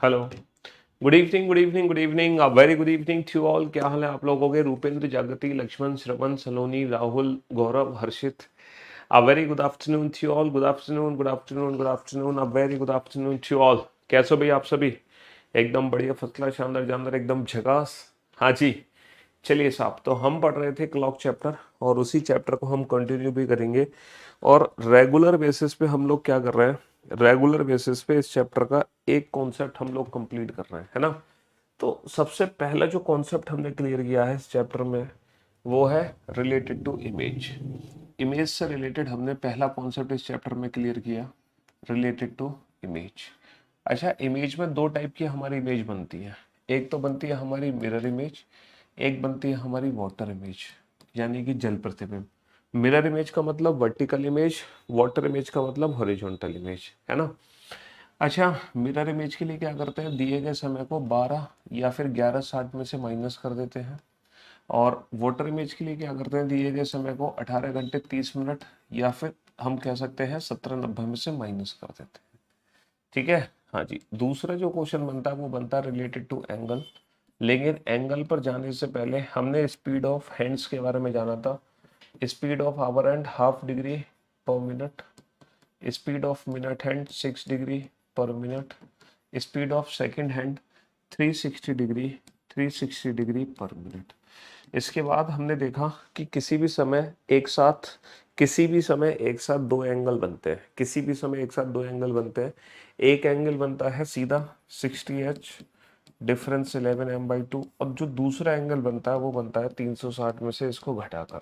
Hello. Good evening, good evening, good evening, a very good evening to all. क्या हाल है आप लोगों के? Rupendra, Jagriti, Laxman, Shravan, Saloni, Rahul, Gaurav, Harshit, a very good afternoon to all. Good afternoon, good afternoon, good afternoon, a very good afternoon to all. कैसे हो भाई आप सभी? एकदम बढ़िया, फर्स्ट क्लास, शानदार, जानदार, एकदम झकास। हाँ जी, चलिए साहब, तो हम पढ़ रहे थे क्लॉक चैप्टर और उसी चैप्टर को हम कंटिन्यू भी करेंगे। और रेगुलर बेसिस पे हम लोग क्या कर रहे हैं? रेगुलर बेसिस पे इस चैप्टर का एक कॉन्सेप्ट हम लोग कंप्लीट कर रहे हैं, है ना? तो सबसे पहला जो कॉन्सेप्ट हमने क्लियर किया है इस चैप्टर में वो है रिलेटेड टू इमेज। इमेज से रिलेटेड हमने पहला कॉन्सेप्ट इस चैप्टर में क्लियर किया, रिलेटेड टू इमेज। अच्छा, इमेज में दो टाइप की हमारी इमेज बनती है। एक तो बनती है हमारी मिरर इमेज, एक बनती है हमारी वाटर इमेज, यानी कि जल प्रतिबिंब। मिरर इमेज का मतलब वर्टिकल इमेज, वाटर इमेज का मतलब हॉरिजॉन्टल इमेज, है ना? अच्छा, मिरर इमेज के लिए क्या करते हैं? दिए गए समय को 12 या फिर 11:60 में से माइनस कर देते हैं। और वाटर इमेज के लिए क्या करते हैं? दिए गए समय को 18 घंटे 30 मिनट या फिर हम कह सकते हैं 17:90 में से माइनस कर देते हैं। ठीक है। हाँ जी, दूसरा जो क्वेश्चन बनता है वो बनता है रिलेटेड टू एंगल। लेकिन एंगल पर जाने से पहले हमने स्पीड ऑफ हैंड्स के बारे में जाना था। Speed of hour hand 1/2 degree per minute, speed of minute hand 6 degree per minute, speed of second hand 360 degree, 360 degree per minute. इसके बाद हमने देखा कि किसी भी समय एक साथ दो एंगल बनते हैं, किसी भी समय एक साथ दो एंगल बनते हैं। एक एंगल बनता है सीधा 60H, डिफरेंस 11m/2, और जो दूसरा एंगल बनता है वो बनता है 360 में से इसको घटाकर।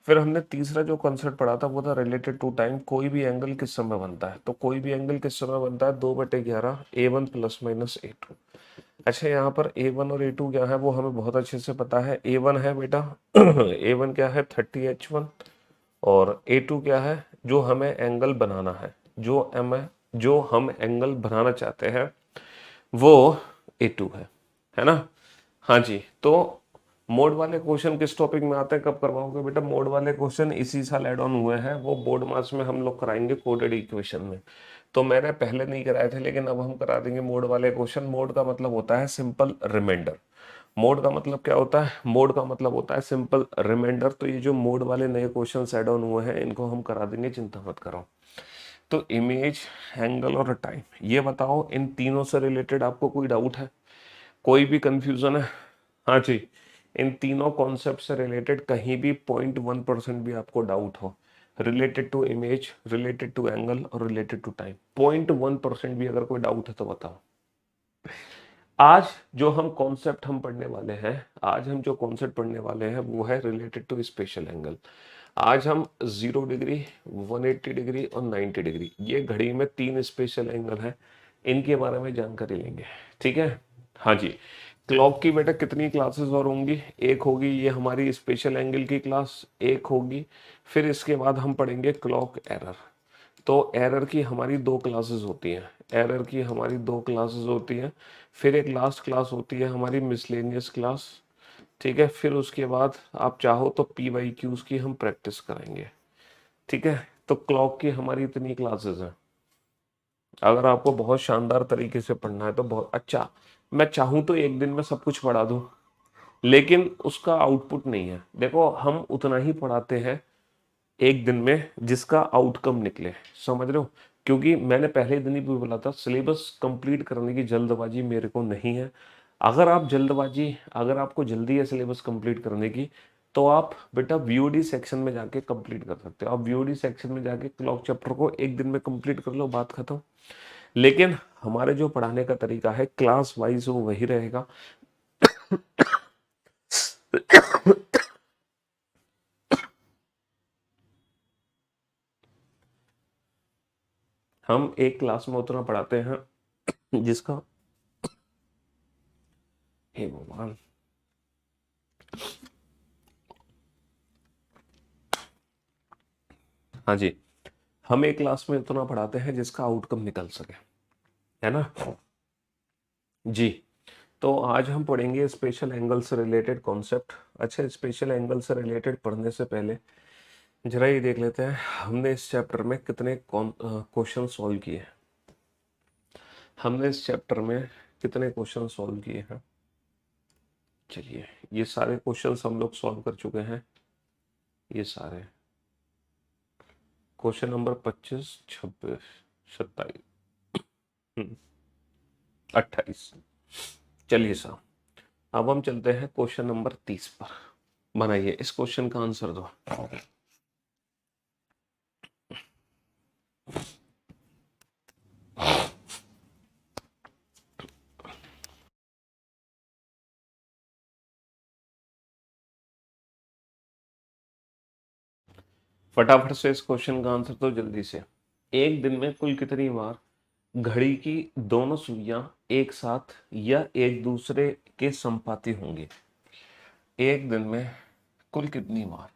फिर हमने तीसरा जो कॉन्सेप्ट पढ़ा था वो था रिलेटेड टू टाइम। कोई भी एंगल किस समय बनता है? तो कोई भी एंगल किस समय बनता है? 2/11 A1 प्लस माइनस A2। अच्छा, यहाँ पर A1 और A2 क्या है वो हमें बहुत अच्छे से पता है। A1 है बेटा A1 क्या है? 30H1। और A2 क्या है? जो हमें एंगल बनाना है, जो हम एंगल बनाना चाहते हैं वो A2 है ना? हाँ जी। तो मोड वाले क्वेश्चन किस टॉपिक में आते हैं, कब करवाओगे बेटा? मोड वाले क्वेश्चन इसी साल ऐड ऑन हुए हैं, वो बोर्ड मार्क्स में हम लोग कराएंगे कोडेड इक्वेशन में। तो मैंने पहले नहीं कराए थे लेकिन अब हम करा देंगे मोड वाले क्वेश्चन। मोड का मतलब होता है सिंपल रिमाइंडर। मोड का मतलब क्या होता है? मोड का मतलब होता है सिंपल रिमाइंडर। तो ये जो मोड वाले नए क्वेश्चन ऐड ऑन हुए हैं इनको हम करा देंगे, चिंता मत करो। तो इमेज, एंगल और टाइम, ये बताओ इन तीनों से रिलेटेड आपको कोई डाउट है, कोई भी कंफ्यूजन है? हाँ जी, इन तीनों कॉन्सेप्ट से रिलेटेड कहीं भी 0.1% भी आपको डाउट हो, related to image, related to angle और रिलेटेड टू टाइम, 0.1% भी अगर कोई डाउट है तो बताओ। आज जो हम कॉन्सेप्ट हम पढ़ने वाले हैं, आज हम जो कॉन्सेप्ट पढ़ने वाले हैं वो है रिलेटेड टू स्पेशल एंगल। आज हम 0 डिग्री, 180 डिग्री और 90 डिग्री, ये घड़ी में तीन स्पेशल एंगल हैं, इनके बारे में जानकारी लेंगे। ठीक है। हाँ जी। क्लॉक की बेटा कितनी क्लासेस और होंगी? एक होगी ये हमारी स्पेशल एंगल की क्लास, एक होगी। फिर इसके बाद हम पढ़ेंगे क्लॉक एरर। तो एरर की हमारी दो क्लासेस होती हैं, एरर की हमारी दो क्लासेस होती हैं। फिर एक लास्ट क्लास होती है हमारी मिसलेनियस क्लास। ठीक है। फिर उसके बाद आप चाहो तो PYQs की हम प्रैक्टिस करेंगे। ठीक है। तो क्लॉक की हमारी इतनी क्लासेस हैं। अगर आपको बहुत शानदार तरीके से पढ़ना है तो बहुत अच्छा, मैं चाहूँ तो एक दिन में सब कुछ पढ़ा दूँ, लेकिन उसका आउटपुट नहीं है। देखो, हम उतना ही पढ़ाते हैं एक दिन में जिसका आउटकम निकले, समझ रहे हो? क्योंकि मैंने पहले दिन ही भी बोला था, सिलेबस कंप्लीट करने की जल्दबाजी मेरे को नहीं है। अगर आपको जल्दी है सिलेबस कंप्लीट करने की, तो आप बेटा VOD सेक्शन में जाके कंप्लीट कर सकते हो। आप VOD सेक्शन में जाके क्लॉक चैप्टर को एक दिन में कंप्लीट कर लो, बात खत्म। लेकिन हमारे जो पढ़ाने का तरीका है क्लास वाइज वो वही रहेगा। हम एक क्लास में उतना पढ़ाते हैं जिसका, हे भगवान, हाँ जी, हम एक क्लास में इतना पढ़ाते हैं जिसका आउटकम निकल सके, है ना? जी। तो आज हम पढ़ेंगे स्पेशल एंगल से रिलेटेड कॉन्सेप्ट। अच्छा, स्पेशल एंगल से रिलेटेड पढ़ने से पहले जरा ये देख लेते हैं हमने इस चैप्टर में कितने क्वेश्चन सॉल्व किए हैं। हमने इस चैप्टर में कितने क्वेश्चन सॉल्व किए हैं? चलिए, ये सारे क्वेश्चंस हम लोग सॉल्व कर चुके हैं। ये सारे क्वेश्चन नंबर 25, 26, 27, 28। चलिए साहब, अब हम चलते हैं क्वेश्चन नंबर 30 पर। बनाइए, इस क्वेश्चन का आंसर दो। फटाफट से इस क्वेश्चन का आंसर दो जल्दी से। एक दिन में कुल कितनी बार घड़ी की दोनों सुइयां एक साथ या एक दूसरे के संपाती होंगी? एक दिन में कुल कितनी बार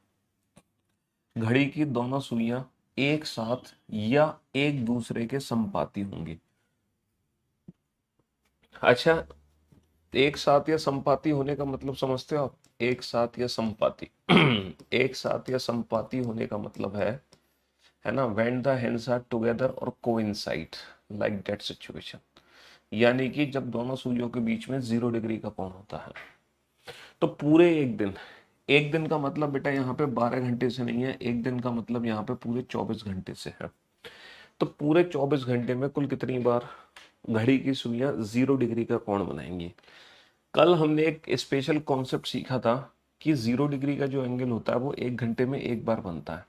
घड़ी की दोनों सुइयां एक साथ या एक दूसरे के संपाती होंगी? अच्छा, एक साथ या संपाती होने का मतलब समझते हो आप? एक साथ या संपाती एक साथ या संपाती होने का मतलब है ना, when the hands are together और coincide like that situation, यानी कि जब दोनों सुइयों के बीच में 0 डिग्री का कोण होता है। तो पूरे एक दिन का मतलब बेटा यहाँ पे 12 घंटे से नहीं है, एक दिन का मतलब यहाँ पे पूरे 24 घंटे से है। तो पूरे 24 घंटे में कुल कितनी बार घड़ी की सुइयां 0 डिग्री का कोण बनाएंगी? कल हमने एक स्पेशल कॉन्सेप्ट सीखा था कि 0 डिग्री का जो एंगल होता है वो एक घंटे में एक बार बनता है,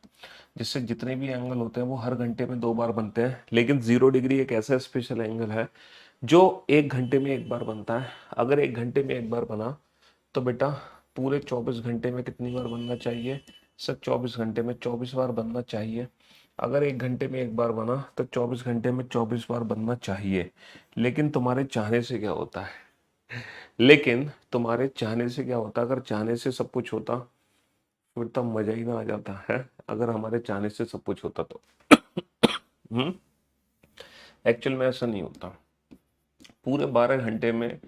जिससे जितने भी एंगल होते हैं वो हर घंटे में 2 बार बनते हैं। लेकिन 0 डिग्री एक ऐसा स्पेशल एंगल है जो एक घंटे में एक बार बनता है। अगर एक घंटे में एक बार बना तो बेटा पूरे 24 घंटे में कितनी बार बनना चाहिए सर? 24 घंटे में 24 बार बनना चाहिए। अगर एक घंटे में एक बार बना तो 24 घंटे में 24 बार बनना चाहिए। लेकिन तुम्हारे चाहने से क्या होता है? लेकिन तुम्हारे चाहने से क्या होता? अगर चाहने से सब कुछ होता फिर तो मजा ही ना आ जाता है। अगर हमारे चाहने से सब कुछ होता तो एक्चुअल में ऐसा नहीं होता। पूरे 12 घंटे में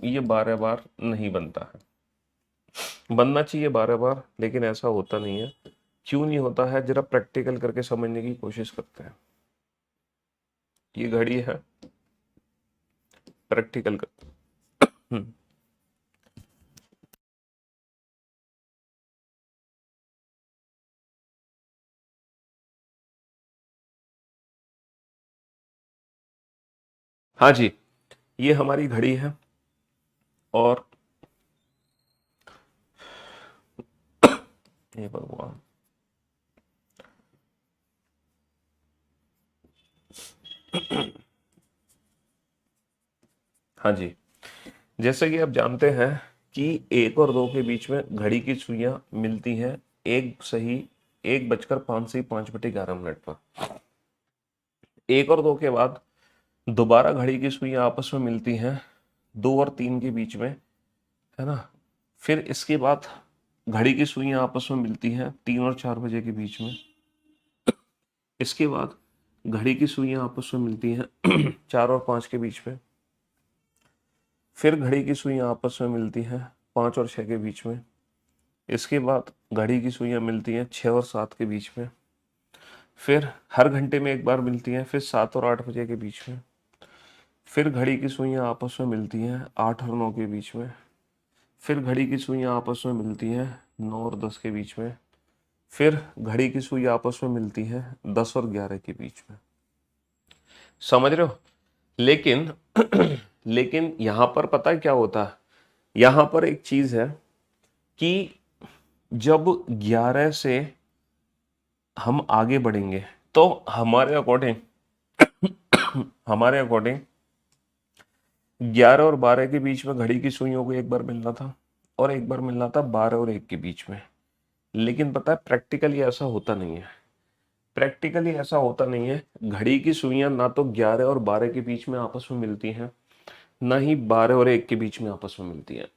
ये 12 बार नहीं बनता है। बनना चाहिए 12 बार, लेकिन ऐसा होता नहीं है। क्यों नहीं होता है? जरा प्रैक्टिकल करके समझने की कोशिश करते हैं। ये घड़ी है, प्रैक्टिकल करते हैं। हाँ जी, ये हमारी घड़ी है और ये भगवान, हाँ जी, जैसे कि आप जानते हैं कि 1 और 2 के बीच में घड़ी की सुइयां मिलती हैं 1:05 पर। 1 और 2 के बाद दोबारा घड़ी की सुइयां आपस में मिलती हैं 2 और 3 के बीच में, है ना। फिर इसके बाद घड़ी की सुइयां आपस में मिलती हैं 3 और 4 बजे के बीच में। इसके बाद घड़ी की सुइयां आपस में मिलती हैं 4 और 5 के बीच में। फिर घड़ी की सुइयां आपस में मिलती हैं 5 और 6 के बीच में। इसके बाद घड़ी की सुइयां मिलती हैं 6 और 7 के बीच में। फिर हर घंटे में एक बार मिलती हैं, फिर 7 और 8 बजे के बीच में। फिर घड़ी की सुइयां आपस में मिलती हैं 8 और 9 के बीच में। फिर घड़ी की सुइयां आपस में मिलती हैं 9 और 10 के बीच में। फिर घड़ी की सुई आपस में मिलती हैं 10 और 11 के बीच में। समझ रहे हो? लेकिन लेकिन यहां पर पता है क्या होता है? यहां पर एक चीज है कि जब 11 से हम आगे बढ़ेंगे तो हमारे अकॉर्डिंग 11 और 12 के बीच में घड़ी की सुइयों को एक बार मिलना था और एक बार मिलना था 12 और 1 के बीच में। लेकिन पता है प्रैक्टिकली ऐसा होता नहीं है। प्रैक्टिकली ऐसा होता नहीं है। घड़ी की सुइयां ना तो 11 और 12 के बीच में आपस में मिलती हैं, ना ही 12 और 1 के बीच में आपस में मिलती हैं।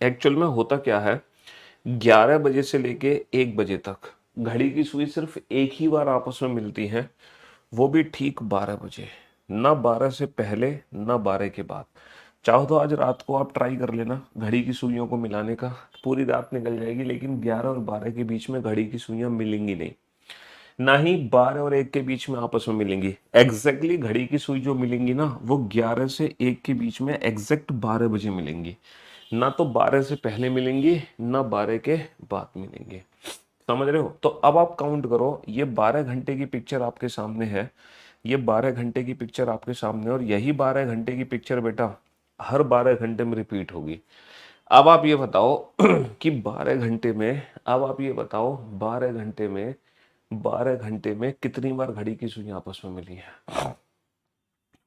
एक्चुअल में होता क्या है, 11 बजे से लेके 1 बजे तक घड़ी की सुई सिर्फ एक ही बार आपस में मिलती है, वो भी ठीक 12 बजे। ना 12 से पहले ना 12 के बाद। चाहो तो आज रात को आप ट्राई कर लेना घड़ी की सुइयों को मिलाने का, पूरी रात निकल जाएगी लेकिन 11 और 12 के बीच में घड़ी की सुइयां मिलेंगी नहीं। ना ही 12 और 1 के बीच में आपस में मिलेंगी। एग्जैक्टली घड़ी की सुई जो मिलेंगी ना वो 11 से 1 के बीच में एग्जैक्ट 12 बजे मिलेंगी। ना तो 12 से पहले मिलेंगी ना 12 के बाद मिलेंगे। समझ रहे हो? तो अब आप काउंट करो, ये 12 घंटे की पिक्चर आपके सामने है, ये 12 घंटे की पिक्चर आपके सामने है, और यही 12 घंटे की पिक्चर बेटा हर 12 घंटे में रिपीट होगी। अब आप ये बताओ कि 12 घंटे में, अब आप ये बताओ 12 घंटे में कितनी बार घड़ी की सुइयां आपस में मिली है?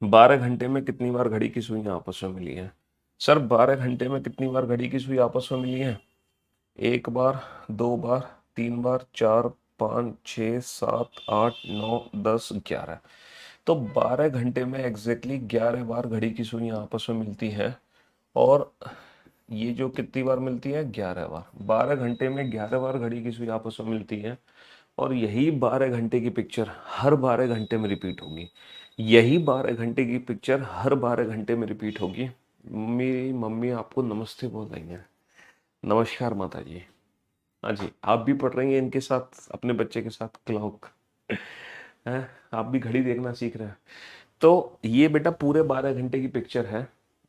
12 घंटे में कितनी बार घड़ी की सुइयां आपस में मिली हैं? सर 12 घंटे में कितनी बार घड़ी की सुई आपस में मिली है? एक बार, दो बार, तीन बार, चार, पाँच, छः, सात, आठ, नौ, 10, 11। तो 12 घंटे में एग्जैक्टली 11 बार घड़ी की सुइयां आपस में मिलती हैं। और ये जो कितनी बार मिलती है? 11 बार। 12 घंटे में 11 बार घड़ी की सुई आपस में मिलती है, और यही 12 घंटे की पिक्चर हर 12 घंटे में रिपीट होगी। यही 12 घंटे की पिक्चर हर 12 घंटे में रिपीट होगी। मेरी मम्मी आपको नमस्ते बोल रही हैं। नमस्कार माता जी। हाँ जी, आप भी पढ़ रही हैं इनके साथ, अपने बच्चे के साथ क्लॉक है, आप भी घड़ी देखना सीख रहे हैं। तो ये बेटा पूरे 12 घंटे की पिक्चर है।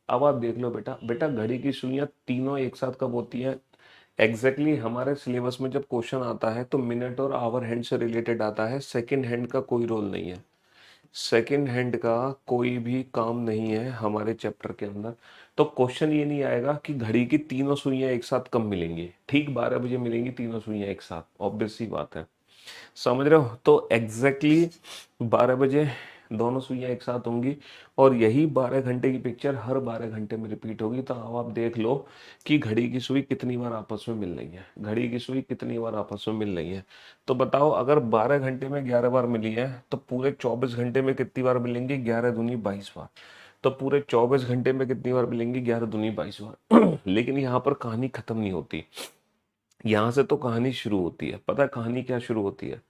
अब आप देख लो बेटा, बेटा घड़ी की सुइयां तीनों एक साथ कब होती है? एग्जैक्टली हमारे सिलेबस में जब क्वेश्चन आता है तो मिनट और आवर हैंड से रिलेटेड आता है, सेकंड हैंड का कोई रोल नहीं है। सेकंड हैंड का कोई भी काम नहीं है हमारे चैप्टर के अंदर। तो क्वेश्चन ये नहीं आएगा कि घड़ी की तीनों सुइयां एक साथ कब मिलेंगी। ठीक 12 बजे मिलेंगी तीनों सुइयां एक साथ, ऑब्वियस सी बात है। समझ रहे हो? तो एग्जैक्टली 12 बजे दोनों सुइयां एक साथ होंगी, और यही 12 घंटे की पिक्चर हर 12 घंटे में रिपीट होगी। तो अब आप देख लो कि घड़ी की सुई कितनी बार आपस में मिल रही है, घड़ी की सुई कितनी बार आपस में मिल रही है। तो बताओ, अगर 12 घंटे में 11 बार मिली है तो पूरे 24 घंटे में कितनी बार मिलेंगी? 11 दूनी 22 बार। तो पूरे 24 घंटे में कितनी बार मिलेंगी? 11 दूनी 22 बार। लेकिन यहाँ पर कहानी खत्म नहीं होती, यहाँ से तो कहानी शुरू होती है। पता है कहानी क्या शुरू होती है?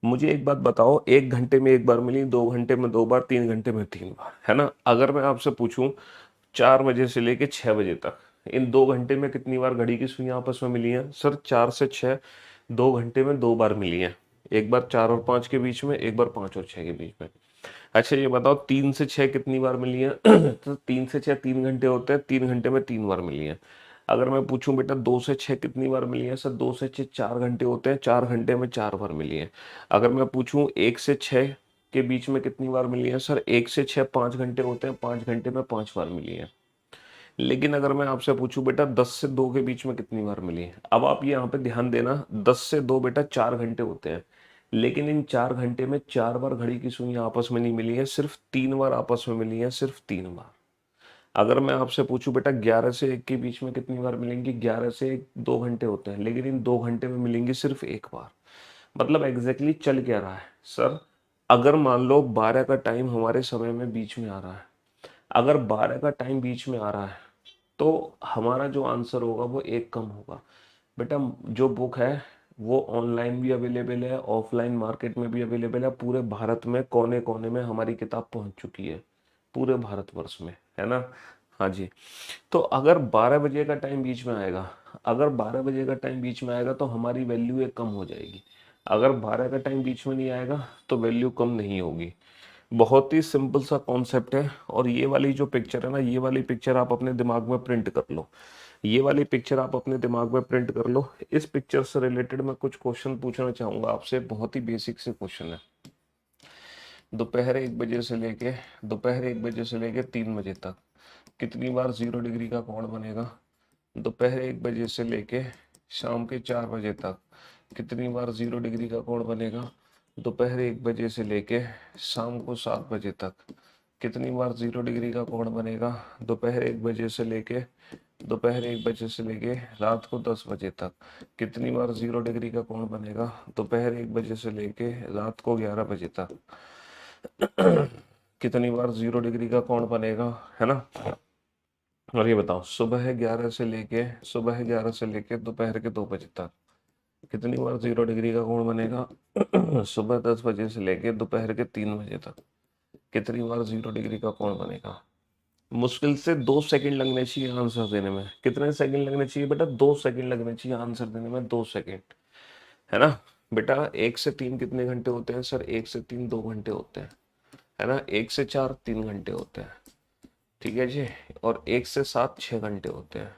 मुझे एक बात बताओ, 1 घंटे में एक बार मिली, 2 घंटे में 2 बार, 3 घंटे में 3 बार, है ना? अगर मैं आपसे पूछूं 4 बजे से लेके 6 बजे तक इन 2 घंटे में कितनी बार घड़ी की सुइयां आपस में मिली हैं? सर 4 से 6, 2 घंटे में 2 बार मिली हैं। एक बार 4 और 5 के बीच में, एक बार 5 और 6 के बीच में। अच्छा ये बताओ 3 से 6 कितनी बार मिली है? तो 3 से 6 3 घंटे होते हैं, 3 घंटे में 3 बार मिली है। अगर मैं पूछूं बेटा 2 से 6 कितनी बार मिली है? सर 2 से 6 4 घंटे होते हैं, 4 घंटे में 4 बार मिली है। अगर मैं पूछूं 1 से 6 के बीच में कितनी बार मिली है? सर 1 से 6 5 घंटे होते हैं, 5 घंटे में 5 बार मिली है। लेकिन अगर मैं आपसे पूछूं बेटा 10 से 2 के बीच में कितनी बार मिली है? अब आप ये यहाँ पे ध्यान देना, 10 से 2 बेटा 4 घंटे होते हैं, लेकिन इन 4 घंटे में 4 बार घड़ी की सुइयां आपस में नहीं मिली है, सिर्फ 3 बार आपस में मिली है, सिर्फ 3 बार। अगर मैं आपसे पूछूं बेटा 11 से 1 के बीच में कितनी बार मिलेंगी? 11 से 1 2 घंटे होते हैं, लेकिन इन 2 घंटे में मिलेंगी सिर्फ 1 बार। मतलब एग्जैक्टली चल क्या रहा है सर? अगर मान लो 12 का टाइम हमारे समय में बीच में आ रहा है, अगर 12 का टाइम बीच में आ रहा है तो हमारा जो आंसर होगा वो एक कम होगा। बेटा जो बुक है वो ऑनलाइन भी अवेलेबल है, ऑफलाइन मार्केट में भी अवेलेबल है। पूरे भारत में कोने कोने में हमारी किताब पहुंच चुकी है, पूरे भारतवर्ष में, है ना? हाँ जी। तो अगर 12 बजे का टाइम बीच में आएगा, अगर 12 बजे का टाइम बीच में आएगा तो हमारी वैल्यू एक कम हो जाएगी। अगर 12 का टाइम बीच में नहीं आएगा तो वैल्यू कम नहीं होगी। बहुत ही सिंपल सा कॉन्सेप्ट है। और ये वाली जो पिक्चर है ना, ये वाली पिक्चर आप अपने दिमाग में प्रिंट कर लो, ये वाली पिक्चर आप अपने दिमाग में प्रिंट कर लो। इस पिक्चर से रिलेटेड मैं कुछ क्वेश्चन पूछना चाहूंगा आपसे, बहुत ही बेसिक से क्वेश्चन है। दोपहर 1 बजे से लेके 3 बजे तक कितनी बार 0 डिग्री का कोण बनेगा? दोपहर 1 बजे से लेके शाम के 4 बजे तक कितनी बार 0 डिग्री का कोण बनेगा? दोपहर 1 बजे से लेके शाम को 7 बजे तक कितनी बार 0 डिग्री का कोण बनेगा? दोपहर 1 बजे से लेके रात को 10 बजे तक कितनी बार 0 डिग्री का कोण बनेगा? दोपहर 1 बजे से लेके रात को 11 बजे तक कितनी बार 0 डिग्री का कोण बनेगा, है ना? और ये बताओ सुबह 11 से लेके दोपहर के 2 बजे तक कितनी बार 0 डिग्री का कोण बनेगा? सुबह 10 बजे से लेके दोपहर के 3 बजे तक कितनी बार 0 डिग्री का कोण बनेगा? मुश्किल से 2 सेकंड लगने चाहिए आंसर देने में। कितने सेकंड लगने चाहिए बेटा? 2 सेकंड लगने चाहिए आंसर देने में, 2 सेकंड, है ना? बेटा 1 से 3 कितने घंटे होते हैं सर? 1 से 3 2 घंटे होते हैं, है ना। 1 से 4 3 घंटे होते हैं, ठीक है जी। और 1 से 7 6 घंटे होते हैं,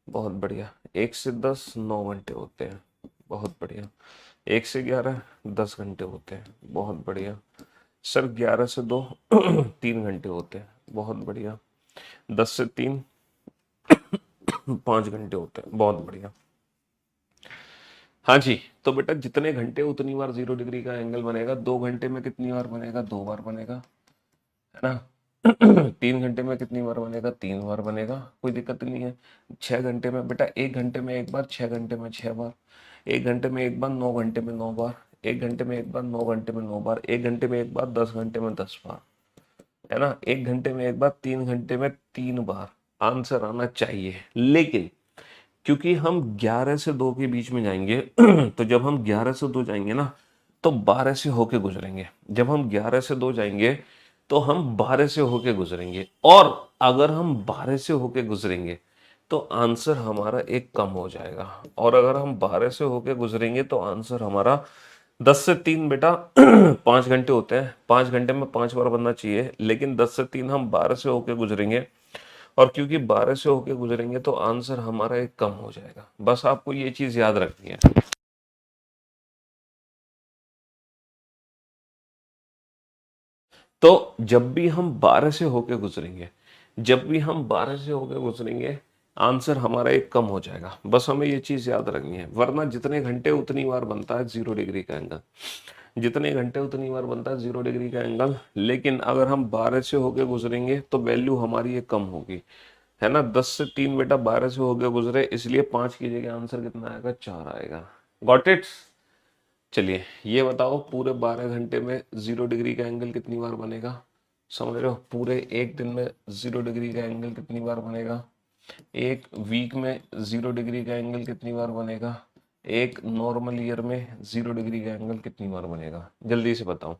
बहुत बढ़िया। 1 से 10 9 घंटे होते हैं, बहुत बढ़िया। 1 से 11 10 घंटे होते हैं, बहुत बढ़िया। सर 11 से 2 3 घंटे होते हैं, बहुत बढ़िया। 10 से 3 5 घंटे होते हैं, बहुत बढ़िया। हाँ जी, तो बेटा जितने घंटे उतनी बार 0 डिग्री का एंगल बनेगा। 2 घंटे में कितनी बार बनेगा? 2 बार बनेगा, है ना। 3 घंटे में कितनी बार बनेगा? 3 बार बनेगा, कोई दिक्कत नहीं है। 6 घंटे में बेटा, 1 घंटे में एक बार, 6 घंटे में 6 बार। 1 घंटे में एक बार, 9 घंटे में 9 बार। 1 घंटे में एक बार, 9 घंटे में 9 बार। 1 घंटे में एक बार, 10 घंटे में 10 बार, है ना। 1 घंटे में एक बार, 3 घंटे में 3 बार आंसर आना चाहिए। लेकिन क्योंकि हम 11 से 2 के बीच में जाएंगे तो जब हम 11 से 2 जाएंगे ना, तो 12 से होके गुजरेंगे। जब हम 11 से 2 जाएंगे तो हम 12 से होके गुजरेंगे, और अगर हम 12 से होके गुजरेंगे तो आंसर हमारा एक कम हो जाएगा। और अगर हम 12 से होके गुजरेंगे तो आंसर हमारा 10 से 3 बेटा 5 घंटे होते हैं। 5 घंटे में 5 बार बनना चाहिए, लेकिन 10 से 3 हम 12 से होके गुजरेंगे, और क्योंकि 12 से होके गुजरेंगे तो आंसर हमारा एक कम हो जाएगा। बस आपको ये चीज याद रखनी है। तो जब भी हम 12 से होके गुजरेंगे, जब भी हम 12 से होके गुजरेंगे, आंसर हमारा एक कम हो जाएगा। बस हमें ये चीज याद रखनी है, वरना जितने घंटे उतनी बार बनता है 0 डिग्री का एंगल। जितने घंटे उतनी बार बनता है 0 डिग्री का एंगल। लेकिन अगर हम 12 से होके गुजरेंगे तो वैल्यू हमारी एक कम होगी, है ना। 10 से 3 बेटा 12 से होके गुजरे, इसलिए 5 की जगह आंसर कितना आएगा? 4 आएगा। Got it. चलिए ये बताओ, पूरे 12 घंटे में 0 डिग्री का एंगल कितनी बार बनेगा? समझ रहे हो? पूरे एक दिन में 0 डिग्री का एंगल कितनी बार बनेगा? एक वीक में 0 डिग्री का एंगल कितनी बार बनेगा? एक नॉर्मल ईयर में 0 डिग्री का एंगल कितनी बार बनेगा? जल्दी से बताओ।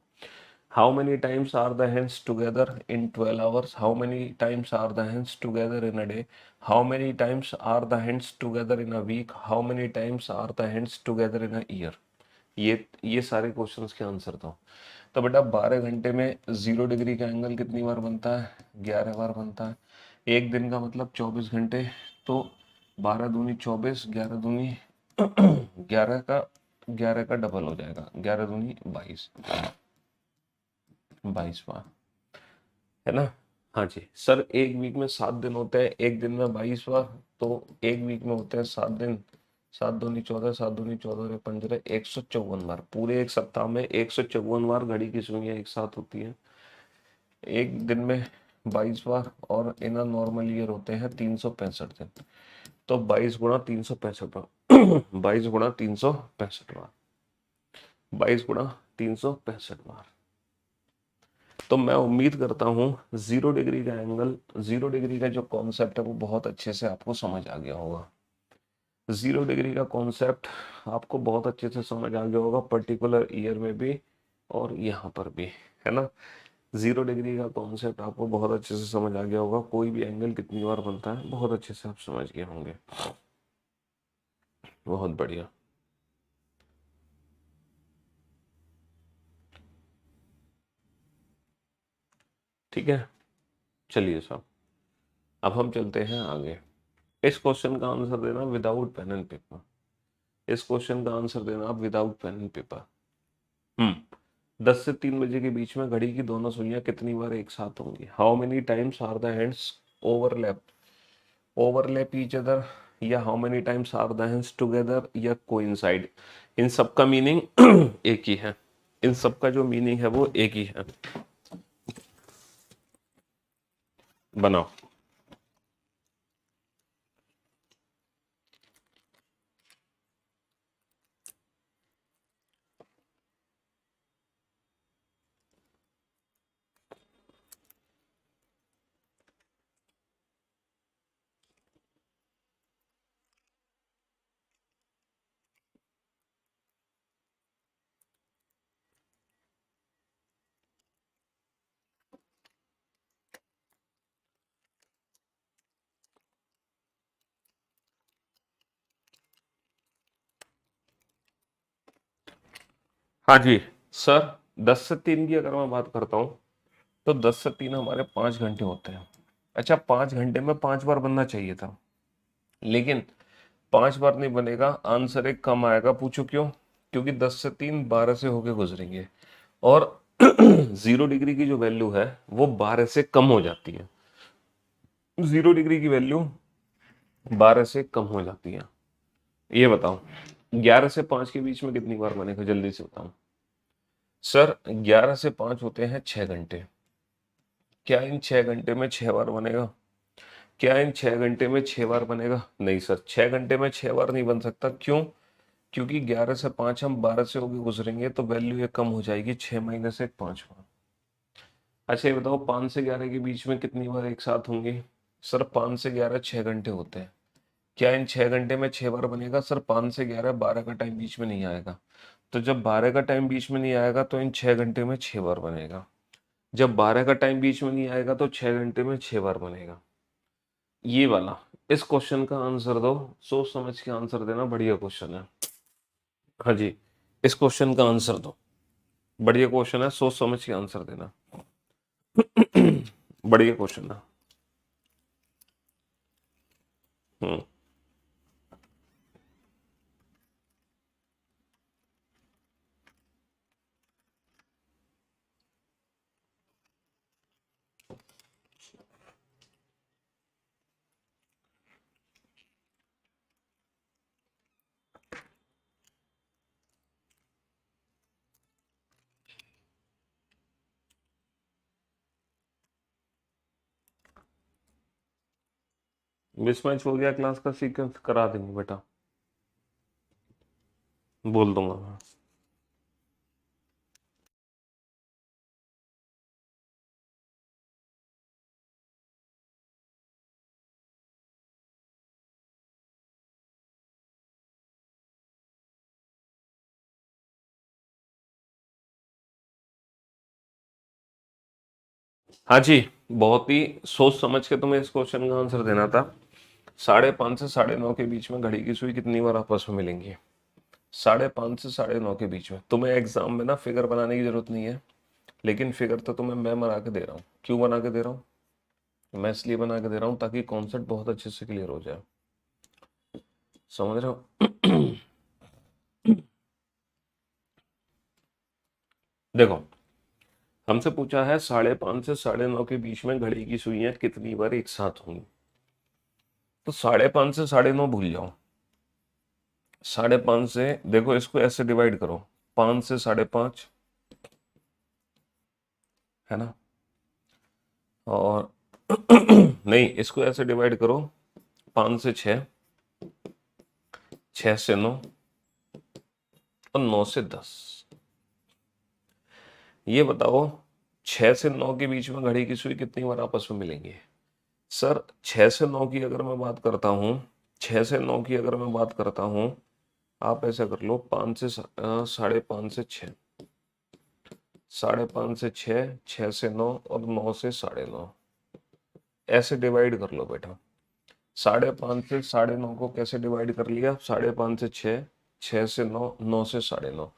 How many times are the hands together in 12 hours? How many times are the hands together in a day? How many times are the hands together in a week? How many times are the hands together in a year? ये सारे questions के answer दो। तो बेटा 12 घंटे में 0 degree का angle कितनी बार बनता है? 11 बार बनता है। एक दिन का मतलब 24 घंटे, तो 12 दूनी 24, 11 दूनी 11 का डबल हो जाएगा, 11 दूनी 22, 22 बार, है ना। हाँ जी सर, एक वीक में 7 दिन होते हैं, एक दिन में 22 बार, तो एक वीक में होते हैं 7 दिन। 7 दूनी 14, 7 दूनी 14 रे 15, 154 बार। पूरे एक सप्ताह में 154 बार घड़ी की सुइयां एक साथ होती हैं। एक दिन में 22 बार, और इन नॉर्मल ईयर होते हैं 365 दिन। तो 22 गुणा 365 बार 22 गुणा 365 बार, 22 गुणा 365 बार। तो मैं उम्मीद करता हूँ 0 डिग्री का एंगल, 0 डिग्री का जो कॉन्सेप्ट है वो बहुत अच्छे से आपको समझ आ गया होगा। 0 डिग्री का कॉन्सेप्ट आपको बहुत अच्छे से समझ आ गया होगा, पर्टिकुलर ईयर में भी और यहाँ पर भी, है ना। 0 डिग्री का कॉन्सेप्ट आपको बहुत अच्छे से समझ आ गया होगा। कोई भी एंगल कितनी बार बनता है बहुत अच्छे से आप समझ गए होंगे। बहुत बढ़िया। ठीक है, चलिए साहब, अब हम चलते हैं आगे। इस क्वेश्चन का आंसर देना विदाउट पेन एंड पेपर। इस क्वेश्चन का आंसर देना आप विदाउट पेन एंड पेपर। 10 से 3 बजे के बीच में घड़ी की दोनों सुइयां कितनी बार एक साथ होंगी? How many times are the hands overlap, overlap each other, या how many times are the hands together, या कोइंसाइड? इन सब का मीनिंग एक ही है। इन सब का जो मीनिंग है वो एक ही है। बनाओ। हाँ जी सर, 10 से 3 की अगर मैं बात करता हूँ तो 10 से 3 हमारे 5 घंटे होते हैं। अच्छा, 5 घंटे में 5 बार बनना चाहिए था, लेकिन 5 बार नहीं बनेगा, आंसर एक कम आएगा। पूछो क्यों? क्योंकि 10 से 3 12 से होके गुजरेंगे, और 0 डिग्री की जो वैल्यू है वो 12 से कम हो जाती है। 0 डिग्री की वैल्यू 12 से कम हो जाती है। ये बताओ 11 से 5 के बीच में कितनी बार बनेगा, जल्दी से बताओ। सर 11 से 5 होते हैं 6 घंटे। क्या इन 6 घंटे में 6 बार बनेगा? क्या इन 6 घंटे में 6 बार बनेगा? नहीं सर, 6 घंटे में 6 बार नहीं बन सकता। क्यों? क्योंकि 11 से 5 हम 12 से होकर गुजरेंगे तो वैल्यू ये कम हो जाएगी, 6 - 1 5 बार। अच्छा ये बताओ 5 से 11 के बीच में कितनी बार एक साथ होंगी? सर 5 से 11 6 घंटे होते हैं। क्या इन 6 घंटे में 6 बार बनेगा? सर 5 से 11 12 का टाइम बीच में नहीं आएगा। तो जब 12 का टाइम बीच में नहीं आएगा तो इन 6 घंटे में 6 बार बनेगा। जब 12 का टाइम बीच में नहीं आएगा तो 6 घंटे में 6 बार बनेगा। ये वाला, इस क्वेश्चन का आंसर दो, सोच समझ के आंसर देना, बढ़िया क्वेश्चन है। हाँ जी, इस क्वेश्चन का आंसर दो, बढ़िया क्वेश्चन है, सोच समझ के आंसर देना। बढ़िया क्वेश्चन है। हम्म। मिसमैच हो गया क्लास का सीक्वेंस, करा देंगे बेटा, बोल दूंगा मैं। हाँ जी, बहुत ही सोच समझ के तुम्हें इस क्वेश्चन का आंसर देना था। 5:30 से 9:30 के बीच में घड़ी की सुई कितनी बार आपस में मिलेंगी? 5:30 से 9:30 के बीच में। तुम्हें एग्जाम में ना फिगर बनाने की जरूरत नहीं है, लेकिन फिगर तो तुम्हें मैं बना के दे रहा हूँ। क्यों बना के दे रहा हूँ? मैं इसलिए बना के दे रहा हूँ ताकि कॉन्सेप्ट बहुत अच्छे से क्लियर हो जाए। समझ रहे हो? देखो, हमसे पूछा है 5:30 से 9:30 के बीच में घड़ी की सुइयां कितनी बार एक साथ होंगी। तो 5:30 से 9:30 भूल जाओ। 5:30 से, देखो इसको ऐसे डिवाइड करो, 5 से 5:30, है ना? और नहीं, इसको ऐसे डिवाइड करो, 5 से 6, 6 से 9 और 9 से 10। ये बताओ 6 से 9 के बीच में घड़ी की सुई कितनी बार आपस में मिलेंगी? सर 6 से 9 की अगर मैं बात करता हूँ, 6 से 9 की अगर मैं बात करता हूँ, आप ऐसा कर लो, 5 से 5:30 से 6, 5:30 से 6, 6 से 9 और 9 से 9:30, ऐसे डिवाइड कर लो बेटा। 5:30 से 9:30 को कैसे डिवाइड कर लिया? 5:30 से 6, 6 से 9, 9 से 9:30।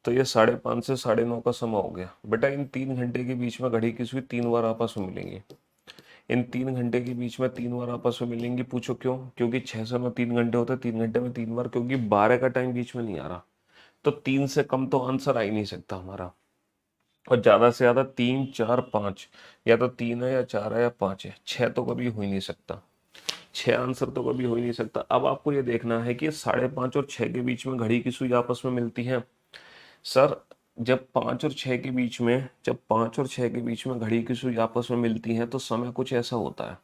तो ये 5:30 से 9:30 का समय हो गया बेटा। इन 3 घंटे के बीच में घड़ी की सुई 3 बार आपस में मिलेंगी। इन 3 घंटे के बीच में 3 बार आपस में मिलेंगी। पूछो क्यों? क्योंकि 6 से 9 3 घंटे होते हैं, 3 घंटे में 3 बार, क्योंकि 12 का टाइम बीच में नहीं आ रहा। तो 3 से कम तो आंसर आ ही नहीं सकता हमारा। और ज्यादा से ज्यादा 3 4 5, या तो 3 है या 4 है या 5 है, 6 तो कभी हो ही नहीं सकता। 6 आंसर तो कभी हो ही नहीं सकता। अब आपको ये देखना है कि 5:30 और 6 के बीच में घड़ी की सुई आपस में मिलती है। सर जब 5 और 6 के बीच में घड़ी की सुई आपस में मिलती है तो समय कुछ ऐसा होता है।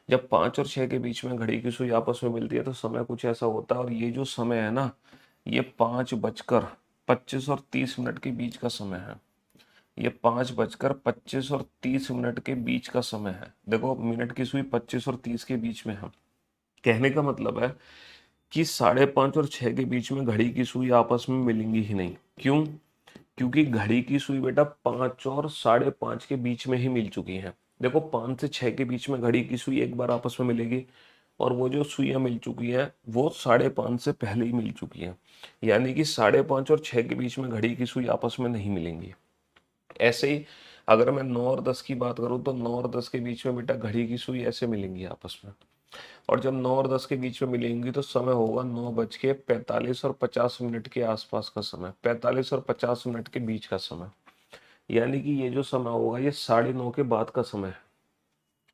जब 5 और 6 के बीच में घड़ी की सुई आपस में मिलती है तो समय कुछ ऐसा होता है, और ये जो समय है ना, ये 5:25 और 30 मिनट के बीच का समय है। ये 5:25 और 30 मिनट के बीच का समय है। देखो मिनट की सुई 25 और 30 के बीच में है। कहने का मतलब है कि 5:30 और 6 के बीच में घड़ी की सुई आपस में मिलेंगी ही नहीं। क्यों? क्योंकि घड़ी की सुई बेटा 5 और 5:30 के बीच में ही मिल चुकी है। देखो 5 से 6 के बीच में घड़ी की सुई एक बार आपस में मिलेगी, और वो जो सुइयां मिल चुकी हैं वो 5:30 से पहले ही मिल चुकी हैं, यानी कि 5:30 और 6 के बीच में घड़ी की सुई आपस में नहीं मिलेंगी। ऐसे ही अगर मैं 9 और 10 की बात करूं तो 9 और 10 के बीच में बेटा घड़ी की सुई ऐसे मिलेंगी आपस में, और जब 9 और 10 के बीच में मिलेंगी तो समय होगा 9:45 और 50 मिनट के आसपास का समय, 45 और 50 मिनट के बीच का समय, यानी कि ये जो समय होगा ये 9:30 के बाद का समय है।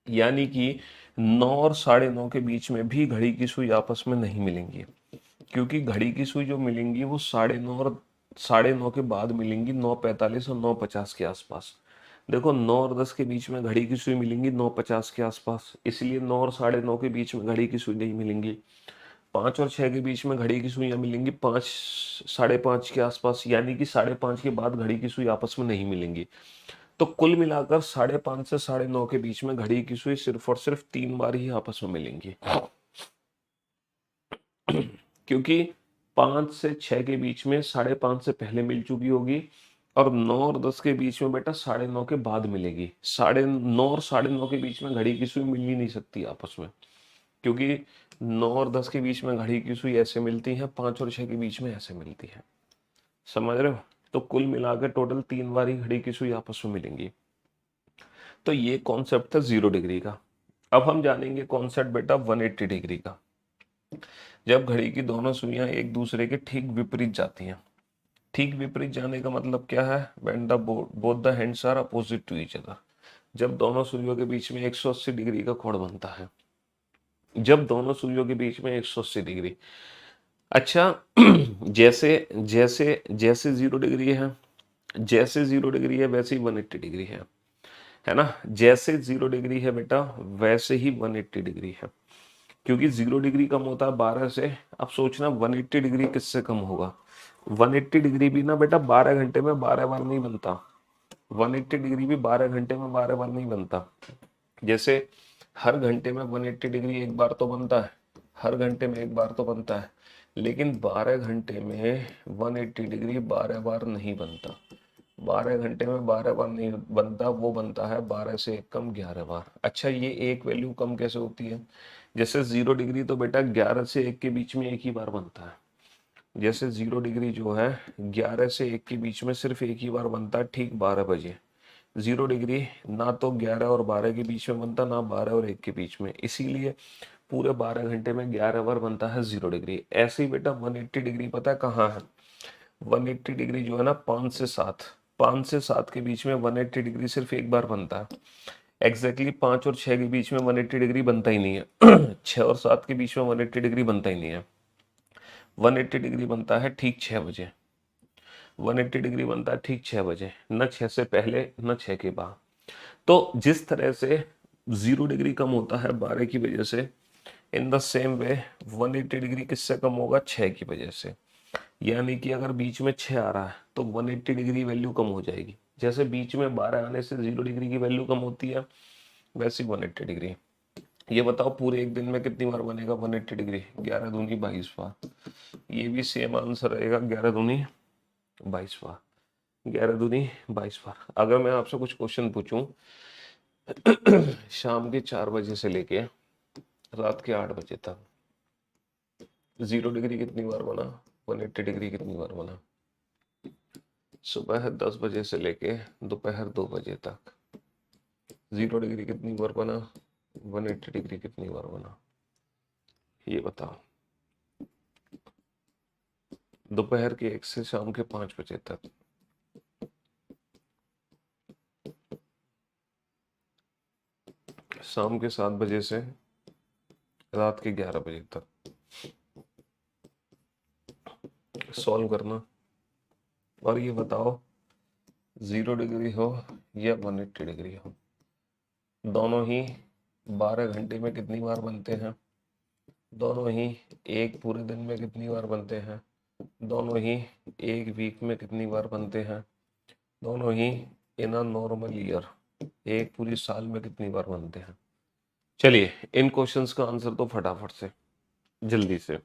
यानी कि 9 और 9:30 के बीच में भी घड़ी की सुई आपस में नहीं मिलेंगी, क्योंकि घड़ी की सुई जो मिलेंगी वो 9:30 और 9:30 के बाद मिलेंगी, 9:45 और 9:50 के आसपास। देखो 9 और 10 के बीच में घड़ी की सुई मिलेंगी 9:50 के आसपास, इसलिए 9 और 9:30 के बीच में घड़ी की सुई नहीं मिलेंगी। 5 और 6 के बीच में घड़ी की सुइयां मिलेंगी 5 5:30 के आसपास, यानी कि 5:30 के बाद घड़ी की सुई आपस में नहीं मिलेंगी। तो कुल मिलाकर 5:30 से 9:30 के बीच में घड़ी की सुई सिर्फ और सिर्फ 3 बार ही आपस में मिलेंगी, क्योंकि 5 से 6 के बीच में 5:30 से पहले मिल चुकी होगी, और 9 और 10 के बीच में बेटा 9:30 के बाद मिलेगी। 9:30 और 9:30 के बीच में घड़ी की सुई मिल ही नहीं सकती आपस में, क्योंकि 9 और 10 के बीच में घड़ी की सुई ऐसे मिलती है, 5 और 6 के बीच में ऐसे मिलती है। समझ रहे हो? तो कुल मिलाकर टोटल 3 बार ही घड़ी की सुई आपस में मिलेंगी। तो ये कॉन्सेप्ट था 0 डिग्री का। अब हम जानेंगे कॉन्सेप्ट बेटा 180 डिग्री का। जब घड़ी की दोनों सुइयां एक दूसरे के ठीक विपरीत जाती हैं। ठीक विपरीत जाने का मतलब क्या है? When the both the hands are opposite to each other. जब दोनों सुइयों के बीच में 180 डिग्री का कोण बनता है। जब दोनों सुइयों के बीच में 180 डिग्री। अच्छा, जैसे जैसे जैसे 0 डिग्री है, जैसे 0 डिग्री है वैसे ही 180 डिग्री है ना? जैसे 0 डिग्री है बेटा वैसे ही 180 डिग्री है, क्योंकि 0 डिग्री कम होता है 12 से। अब सोचना 180 डिग्री किससे कम होगा? 180 डिग्री भी ना बेटा 12 घंटे में 12 बार नहीं बनता। 180 डिग्री भी 12 घंटे में 12 बार नहीं बनता। जैसे हर घंटे में 180 डिग्री एक बार तो बनता है, हर घंटे में एक बार तो बनता है, लेकिन 12 घंटे में 180 डिग्री 12 बार नहीं बनता। 12 घंटे में 12 बार नहीं बनता, वो बनता है 12 से एक कम 11 बार। अच्छा, ये एक वैल्यू कम कैसे होती है? जैसे 0 डिग्री तो बेटा 11 से 1 के बीच में एक ही बार बनता है। जैसे 0 डिग्री जो है 11 से 1 के बीच में सिर्फ एक ही बार बनता है, ठीक 12 बजे। 0 डिग्री ना तो 11 और 12 के बीच में बनता, ना 12 और 1 के बीच में, इसीलिए पूरे 12 घंटे में 11 बार बनता है 0 डिग्री। ऐसे ही बेटा 180 डिग्री पता है कहाँ है? 180 डिग्री जो है ना 5 से 7 के बीच में 180 डिग्री सिर्फ एक बार बनता है। एग्जैक्टली 5 और 6 के बीच में 180 डिग्री बनता ही नहीं है। 6 और 7 के बीच में 180 डिग्री बनता ही नहीं है। 180 डिग्री बनता है ठीक 6 बजे। 180 डिग्री बनता है ठीक 6 बजे, न 6 से पहले न 6 के बाद। तो जिस तरह से 0 डिग्री कम होता है 12 की वजह से, in the same way 180 degree किससे कम होगा? 6 की वजह से। यानी कि अगर बीच में 6 आ रहा है तो 180 डिग्री वैल्यू कम हो जाएगी। जैसे बीच में 12 आने से 0 डिग्री की वैल्यू कम होती है, वैसे 180 डिग्री। ये बताओ पूरे एक दिन में कितनी बार बनेगा 180 डिग्री? 11 दूनी 22 बार। ये भी सेम आंसर रहेगा, 11 दूनी 22 बार। 11 दूनी 22 बार। अगर मैं आपसे कुछ क्वेश्चन पूछूं शाम के 4 बजे से लेके रात के 8 बजे तक 0 डिग्री कितनी बार बना? 180 डिग्री कितनी बार बना? सुबह 10 बजे से लेके दोपहर 2 बजे तक 0 डिग्री कितनी बार बना? 180 डिग्री कितनी बार बना? ये बताओ। दोपहर के 1 से शाम के 5 बजे तक शाम के 7 बजे से रात के 11 बजे तक सॉल्व करना, और ये बताओ 0 डिग्री हो या 180 डिग्री हो, दोनों ही 12 घंटे में कितनी बार बनते हैं? दोनों ही एक पूरे दिन में कितनी बार बनते हैं? दोनों ही एक वीक में कितनी बार बनते हैं? दोनों ही इन अ नॉर्मल ईयर एक पूरी साल में कितनी बार बनते हैं? चलिए इन क्वेश्चंस का आंसर तो फटाफट से, जल्दी से।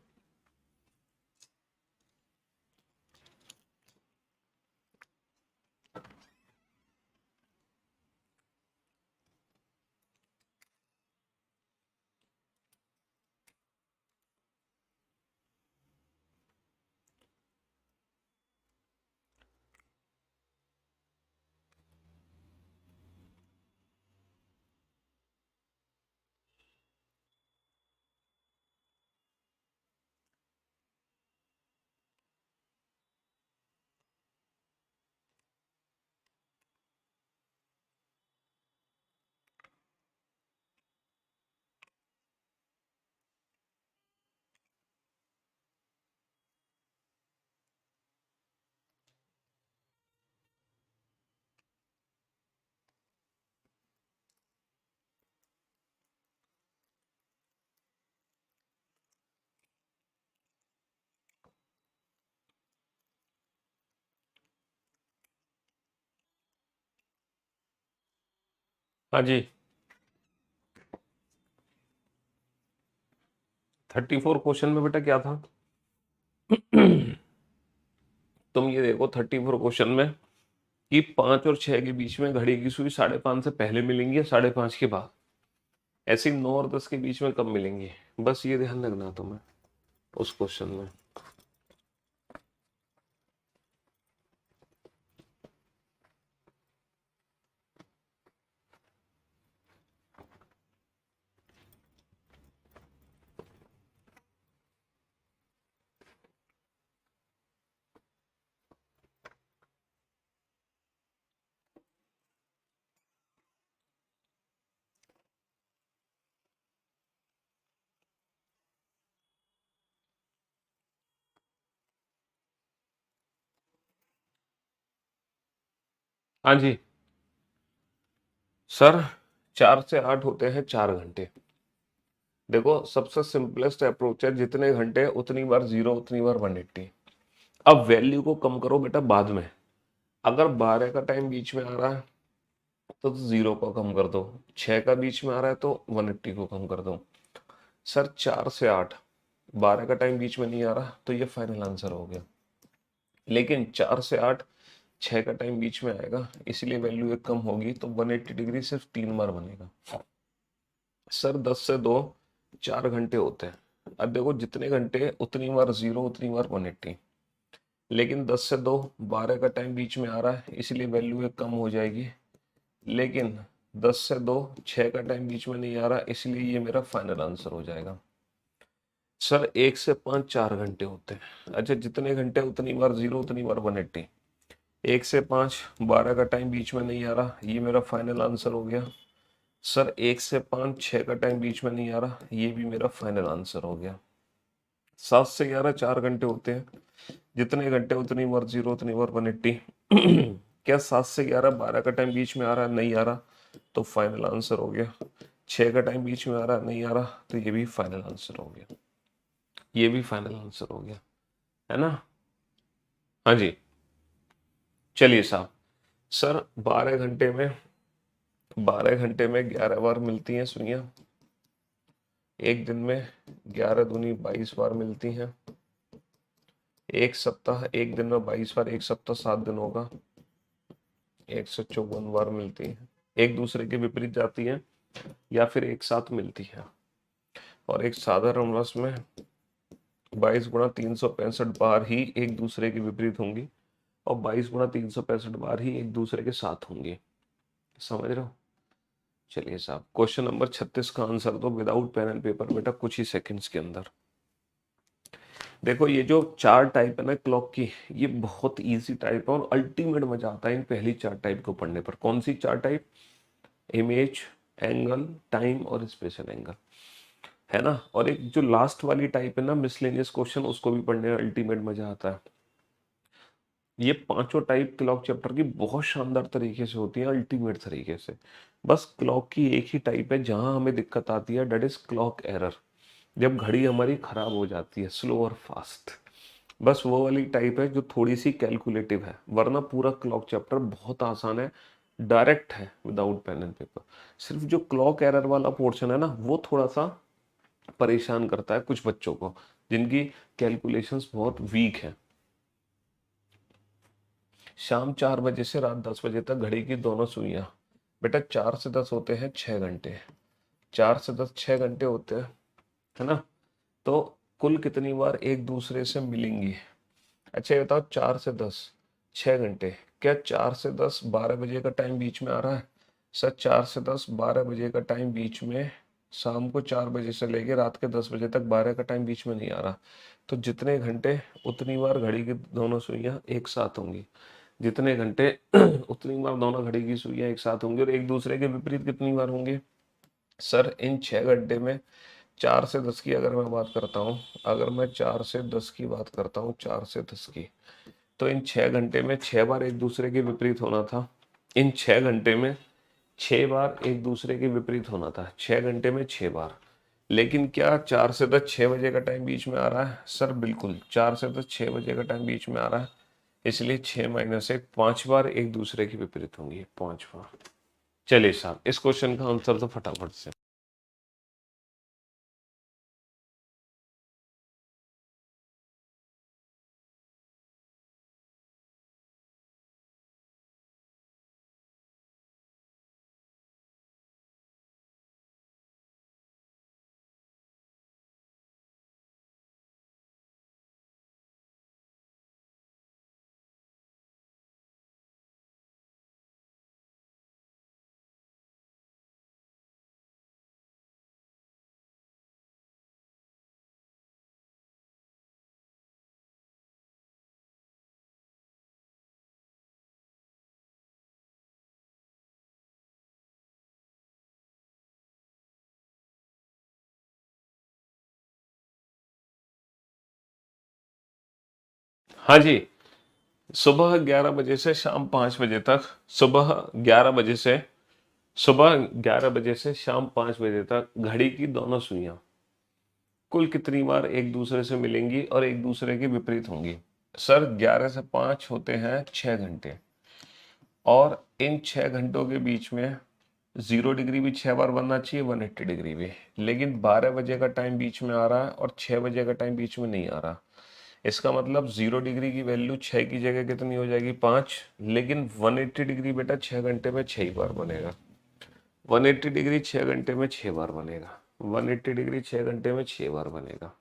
हाँ जी, 34 क्वेश्चन में बेटा क्या था? तुम ये देखो 34 क्वेश्चन में कि 5 और 6 के बीच में घड़ी की सुई 5:30 से पहले मिलेंगी या 5:30 के बाद, ऐसे ही 9 और 10 के बीच में कब मिलेंगी, बस ये ध्यान रखना तुम्हें उस क्वेश्चन में। हाँ जी सर, 4 से 8 होते हैं 4 घंटे। देखो सबसे सिंपलेस्ट अप्रोच है, जितने घंटे उतनी बार जीरो उतनी बार 180। अब वैल्यू को कम करो बेटा बाद में। अगर 12 का टाइम बीच में आ रहा है तो जीरो को कम कर दो, 6 का बीच में आ रहा है तो 180 को कम कर दो। सर 4 से 8, 12 का टाइम बीच में नहीं आ रहा तो ये फाइनल आंसर हो गया। लेकिन 4 से 8, 6 का टाइम बीच में आएगा, इसलिए वैल्यू एक कम होगी, तो 180 डिग्री सिर्फ 3 बार बनेगा। सर 10 से 2 4 घंटे होते हैं। अब देखो जितने घंटे उतनी बार जीरो उतनी बार 180। लेकिन 10 से 2 12 का टाइम बीच में आ रहा है, इसलिए वैल्यू एक कम हो जाएगी। लेकिन 10 से 2 6 का टाइम बीच में नहीं आ रहा, इसलिए ये मेरा फाइनल आंसर हो जाएगा। सर 1 से 5 4 घंटे होते हैं। अच्छा, जितने घंटे उतनी बार जीरो उतनी बार 180। 1 से 5 12 का टाइम बीच में नहीं आ रहा, ये मेरा फाइनल आंसर हो गया। सर 1 से 5 6 का टाइम बीच में नहीं आ रहा, ये भी मेरा फाइनल आंसर हो गया। 7 से 11 4 घंटे होते हैं। जितने घंटे उतनी बार जीरो उतनी बार 180। क्या 7 से 11 12 का टाइम बीच में आ रहा है? नहीं आ रहा, तो फाइनल आंसर हो गया। 6 का टाइम बीच में आ रहा है? नहीं आ रहा, तो ये भी फाइनल आंसर हो गया। ये भी फाइनल आंसर हो गया, है ना? हाँ जी, चलिए साहब। सर 12 घंटे में 11 बार मिलती हैं सुइयां। एक दिन में 11 दूनी 22 बार मिलती हैं। एक सप्ताह, एक दिन में 22 बार, एक सप्ताह 7 दिन होगा, 154 बार मिलती हैं। एक दूसरे के विपरीत जाती हैं या फिर एक साथ मिलती है। और एक साधारण वर्ष में 22 × 365 बार ही एक दूसरे के विपरीत होंगी और 22 × 365 बार ही एक दूसरे के साथ होंगी। समझ रहे हो? चलिए साहब, क्वेश्चन नंबर 36 का आंसर दो विदाउट पेन एंड पेपर बेटा, कुछ ही सेकंड्स के अंदर। देखो ये जो 4 टाइप है ना क्लॉक की, ये बहुत इजी टाइप है और अल्टीमेट मजा आता है इन पहली 4 टाइप को पढ़ने पर। कौन सी 4 टाइप? इमेज, एंगल, टाइम और स्पेशल एंगल, है ना? और एक जो लास्ट वाली टाइप है ना मिसलेनियस क्वेश्चन, उसको भी पढ़ने में अल्टीमेट मजा आता है। ये पांचों टाइप क्लॉक चैप्टर की बहुत शानदार तरीके से होती है, अल्टीमेट तरीके से। बस क्लॉक की एक ही टाइप है जहां हमें दिक्कत आती है, डेट इज क्लॉक एरर। जब घड़ी हमारी खराब हो जाती है, स्लो और फास्ट, बस वो वाली टाइप है जो थोड़ी सी कैलकुलेटिव है। वरना पूरा क्लॉक चैप्टर बहुत आसान है, डायरेक्ट है, विदाउट पेन एंड पेपर। सिर्फ जो क्लॉक एरर वाला पोर्शन है ना, वो थोड़ा सा परेशान करता है कुछ बच्चों को जिनकी कैलकुलेशंस बहुत वीक है। शाम 4 बजे से रात 10 बजे तक घड़ी की दोनों सुइयां बेटा, 4 से 10 होते हैं 6 घंटे। 4 से 10 6 घंटे होते हैं, है ना? तो कुल कितनी बार एक दूसरे से मिलेंगी? अच्छा ये बताओ, 4 से 10 6 घंटे, क्या 4 से 10 12 बजे का टाइम बीच में आ रहा है? सर 4 से 10 12 बजे का टाइम बीच में, शाम को 4 बजे से लेके रात के 10 बजे तक 12 का टाइम बीच में नहीं आ रहा। तो जितने घंटे उतनी बार घड़ी की दोनों सुइयां एक साथ होंगी। जितने घंटे उतनी बार दोनों घड़ी की सुइयां एक साथ होंगी। और एक दूसरे के विपरीत कितनी बार होंगे? सर इन 6 घंटे में 4 से 10 की अगर मैं बात करता हूँ, अगर मैं 4 से 10 की बात करता हूँ, 4 से 10 की, तो इन 6 घंटे में 6 बार एक दूसरे के विपरीत होना था। इन 6 घंटे में 6 बार एक दूसरे के विपरीत होना था, 6 घंटे में 6 बार। लेकिन क्या 4 से 10 6 बजे का टाइम बीच में आ रहा है? सर बिल्कुल, 4 से 10 6 बजे का टाइम बीच में आ रहा है, इसलिए 6 - 1 5 बार एक दूसरे के विपरीत होंगी, 5 बार। चलिए साहब, इस क्वेश्चन का आंसर तो फटाफट से। हाँ जी, सुबह 11 बजे से शाम 5 बजे तक, सुबह 11 बजे से सुबह 11 बजे से शाम 5 बजे तक घड़ी की दोनों सुइयां कुल कितनी बार एक दूसरे से मिलेंगी और एक दूसरे के विपरीत होंगी? सर, 11 से 5 होते हैं 6 घंटे, और इन 6 घंटों के बीच में 0 डिग्री भी 6 बार बनना चाहिए, 180 डिग्री भी। लेकिन 12 बजे का टाइम बीच में आ रहा है और 6 बजे का टाइम बीच में नहीं आ रहा। इसका मतलब 0 डिग्री की वैल्यू 6 की जगह कितनी हो जाएगी? 5। लेकिन 180 डिग्री बेटा 6 घंटे में 6 बार बनेगा। 180 डिग्री 6 घंटे में 6 बार बनेगा। 180 डिग्री 6 घंटे में 6 बार बनेगा।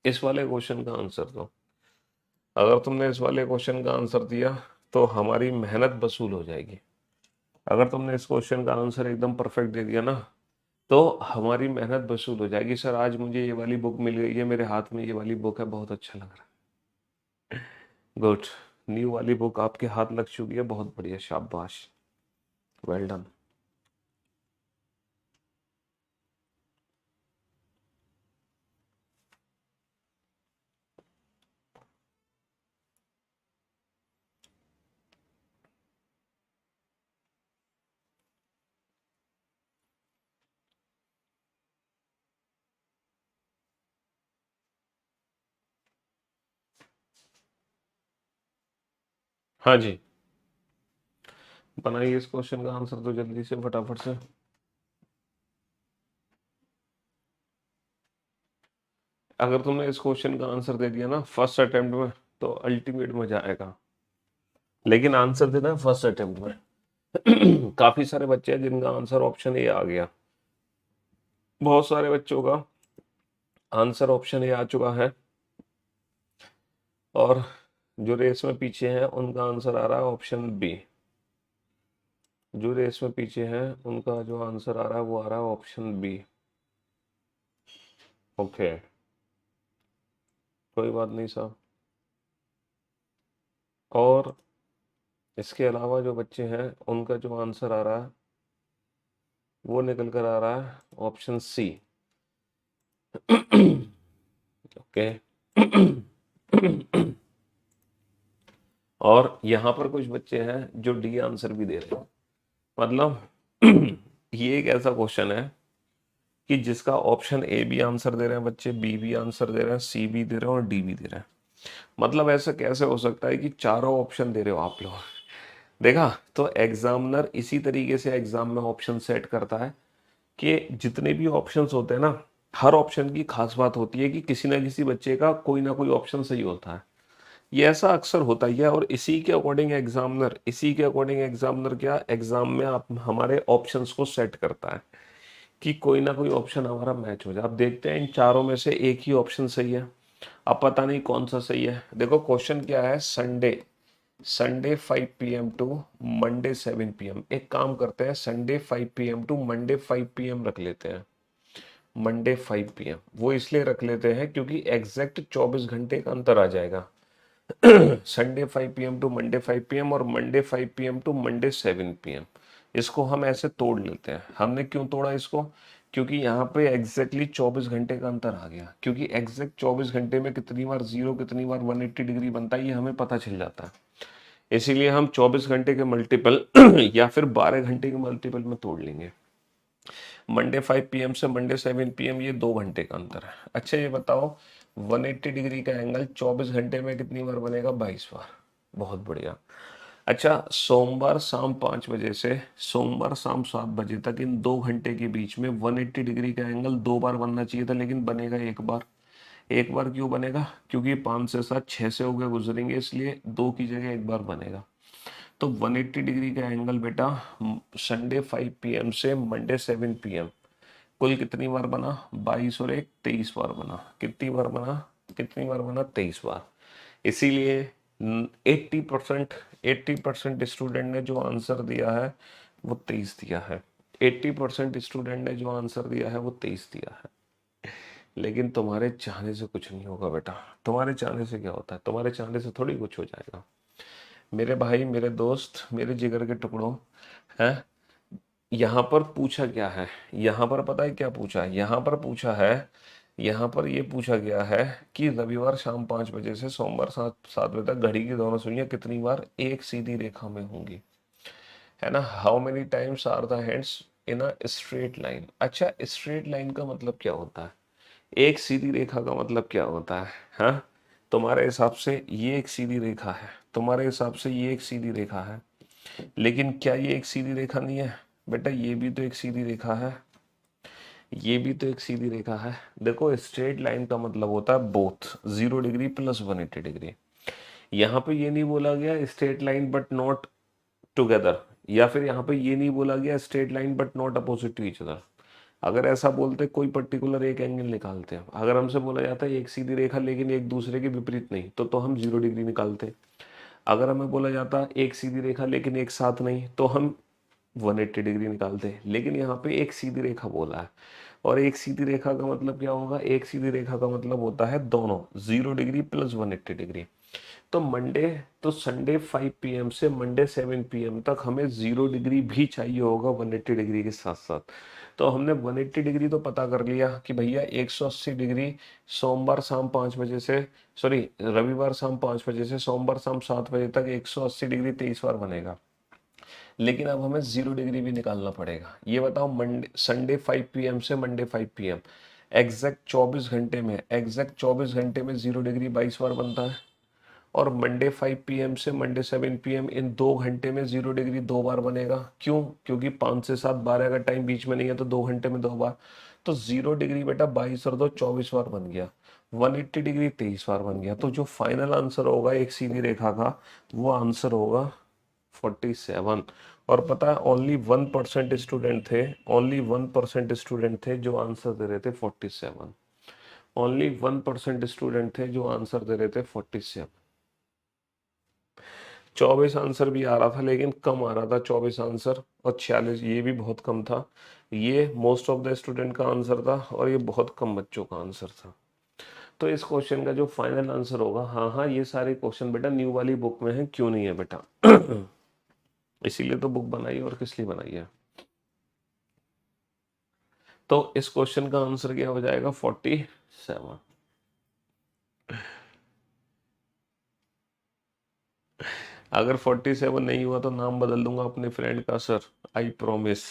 इस वाले क्वेश्चन का आंसर दो। अगर तुमने इस वाले क्वेश्चन का आंसर दिया तो हमारी मेहनत वसूल हो जाएगी। अगर तुमने इस क्वेश्चन का आंसर एकदम परफेक्ट दे दिया ना, तो हमारी मेहनत वसूल हो जाएगी। सर, आज मुझे ये वाली बुक मिल गई है, मेरे हाथ में ये वाली बुक है, बहुत अच्छा लग रहा है। गुड। न्यू वाली बुक आपके हाथ लग चुकी है, बहुत बढ़िया, शाबाश, वेल डन। हाँ जी, बनाइए इस क्वेश्चन का आंसर तो जल्दी से, फटाफट से। अगर तुमने इस क्वेश्चन का आंसर दे दिया ना फर्स्ट अटेम्प्ट में, तो अल्टीमेट मजा आएगा। लेकिन आंसर देना है फर्स्ट अटेम्प्ट में। काफी सारे बच्चे हैं जिनका आंसर ऑप्शन ए आ गया। बहुत सारे बच्चों का आंसर ऑप्शन ए आ चुका है, और जो रेस में पीछे हैं उनका आंसर आ रहा है ऑप्शन बी। जो रेस में पीछे हैं उनका जो आंसर आ रहा है वो आ रहा है ऑप्शन बी। ओके, कोई बात नहीं साहब। और इसके अलावा जो बच्चे हैं उनका जो आंसर आ रहा है वो निकल कर आ रहा है ऑप्शन सी। ओके। और यहाँ पर कुछ बच्चे हैं जो डी आंसर भी दे रहे हैं। मतलब ये एक ऐसा क्वेश्चन है कि जिसका ऑप्शन ए भी आंसर दे रहे हैं बच्चे, बी भी आंसर दे रहे हैं, सी भी दे रहे हैं और डी भी दे रहे हैं। मतलब ऐसा कैसे हो सकता है कि चारों ऑप्शन दे रहे हो आप लोग? देखा, तो एग्जामिनर इसी तरीके से एग्जाम में ऑप्शन सेट करता है कि जितने भी ऑप्शंस होते हैं ना, हर ऑप्शन की खास बात होती है कि किसी ना किसी बच्चे का कोई ना कोई ऑप्शन सही होता है। ये ऐसा अक्सर होता ही है, और इसी के अकॉर्डिंग एग्जामिनर क्या एग्जाम में आप हमारे ऑप्शंस को सेट करता है कि कोई ना कोई ऑप्शन हमारा मैच हो जाए। आप देखते हैं इन चारों में से एक ही ऑप्शन सही है, अब पता नहीं कौन सा सही है। देखो क्वेश्चन क्या है, Sunday Sunday 5 PM to Monday 7 PM। एक काम करते हैं, Sunday 5 PM to Monday 5 PM रख लेते हैं। मंडे 5 PM वो इसलिए रख लेते हैं क्योंकि एग्जैक्ट 24 घंटे का अंतर आ जाएगा। Sunday 5 PM to Monday 5 PM और Monday 5 PM to Monday 7 PM। इसको हम ऐसे तोड़ लेते हैं। हमने क्यों तोड़ा इसको? क्योंकि यहाँ पे एग्जैक्टली 24 घंटे का अंतर आ गया, क्योंकि एग्जैक्ट 24 घंटे में कितनी बार जीरो कितनी बार 180 डिग्री बनता है ये हमें पता चल जाता है। इसीलिए हम 24 घंटे के मल्टीपल या फिर 12 घंटे के मल्टीपल में तोड़ लेंगे। मंडे 5 PM से मंडे 7 PM, ये 2 घंटे का अंतर है। अच्छा ये बताओ, 180 डिग्री का एंगल 24 घंटे में कितनी बार बनेगा? 22 बार। बहुत बढ़िया। अच्छा, सोमवार शाम 5 बजे से सोमवार शाम 7 बजे तक इन 2 घंटे के बीच में 180 डिग्री का एंगल 2 बार बनना चाहिए था, लेकिन बनेगा एक बार। एक बार क्यों बनेगा? क्योंकि 5 से 7 6 से होकर गुजरेंगे, इसलिए दो की जगह एक बार बनेगा। तो 180 डिग्री का एंगल बेटा संडे 5 PM से मंडे 7 PM कुल कितनी बार बना? 22 और 1 23 बार बना। कितनी बार बना? कितनी बार बना? 23 बार। इसीलिए 80% स्टूडेंट ने जो आंसर दिया है वो 23 दिया है। 80% स्टूडेंट ने जो आंसर दिया है वो 23 दिया है। लेकिन तुम्हारे चाहने से कुछ नहीं होगा बेटा। तुम्हारे चाहने से क्या होता है? तुम्हारे चाहने से थोड़ी कुछ हो जाएगा। मेरे भाई, मेरे दोस्त, मेरे जिगर के टुकड़ों, हैं, यहाँ पर पूछा क्या है? यहाँ पर पता है क्या पूछा है? यहाँ पर पूछा है, यहाँ पर ये पूछा गया है कि रविवार शाम 5 बजे से सोमवार 7 बजे तक घड़ी की दोनों सुइयां कितनी बार एक सीधी रेखा में होंगी, है ना? How many times are the hands in a straight line. अच्छा, स्ट्रेट लाइन का मतलब क्या होता है? एक सीधी रेखा का मतलब क्या होता है? हाँ, तुम्हारे हिसाब से ये एक सीधी रेखा है, तुम्हारे हिसाब से ये एक सीधी रेखा है, लेकिन क्या ये एक सीधी रेखा नहीं है? बेटा ये भी तो एक सीधी रेखा है, ये भी तो एक सीधी रेखा है। देखो, स्ट्रेट लाइन का मतलब होता है बोथ 0 डिग्री प्लस 180 डिग्री। यहाँ पे ये नहीं बोला गया straight line but not together, या फिर यहाँ पे ये नहीं बोला गया straight line but not opposite to each other. अगर ऐसा बोलते कोई पर्टिकुलर एक एंगल निकालते हैं, अगर हमसे बोला जाता है एक सीधी रेखा लेकिन एक दूसरे के विपरीत नहीं, तो हम 0 डिग्री निकालते। अगर हमें बोला जाता एक सीधी रेखा लेकिन एक साथ नहीं, तो हम 180 डिग्री निकालते हैं। लेकिन यहाँ पे एक सीधी रेखा बोला है, और एक सीधी रेखा का मतलब क्या होगा? एक सीधी रेखा का मतलब होता है दोनों 0 डिग्री प्लस 180 डिग्री। तो मंडे तो संडे 5 PM से मंडे 7 PM तक हमें 0 डिग्री भी चाहिए होगा 180 डिग्री के साथ साथ। तो हमने 180 डिग्री तो पता कर लिया कि भैया 180 डिग्री सोमवार शाम 5 बजे से, सॉरी, रविवार शाम 5 बजे से सोमवार शाम 7 बजे तक 180 डिग्री 23 बार बनेगा। लेकिन अब हमें 0 डिग्री भी निकालना पड़ेगा। ये बताओ, मंडे संडे 5 PM से मंडे 5 PM एग्जैक्ट 24 घंटे में, एग्जैक्ट 24 घंटे में 0 डिग्री 22 बार बनता है। और मंडे 5 PM से मंडे 7 PM इन 2 घंटे में 0 डिग्री 2 बार बनेगा। क्यों? क्योंकि 5 से 7 12 का टाइम बीच में नहीं है, तो 2 घंटे में 2 बार। तो 0 डिग्री बेटा 22 और 2 24 बार बन गया। 180 डिग्री 23 बार बन गया। तो जो फाइनल आंसर होगा एक सीधी रेखा का, वो आंसर होगा 47। और पता है, ओनली 1% स्टूडेंट थे, ओनली 1% स्टूडेंट थे जो आंसर दे रहे थे 47। ओनली 1% स्टूडेंट थे जो आंसर दे रहे थे 47। 24 आंसर भी आ रहा था, लेकिन कम आ रहा था 24 आंसर, और 46 ये भी बहुत कम था। ये मोस्ट ऑफ द स्टूडेंट का आंसर था, और ये बहुत कम बच्चों का आंसर था। तो इस क्वेश्चन का जो फाइनल आंसर होगा, हाँ हाँ, ये सारे क्वेश्चन बेटा न्यू वाली बुक में है। क्यों नहीं है बेटा? इसीलिए तो बुक बनाई, और किस लिए बनाई है? तो इस क्वेश्चन का आंसर क्या हो जाएगा? 47। अगर 47 नहीं हुआ तो नाम बदल दूंगा अपने फ्रेंड का, सर, आई प्रोमिस।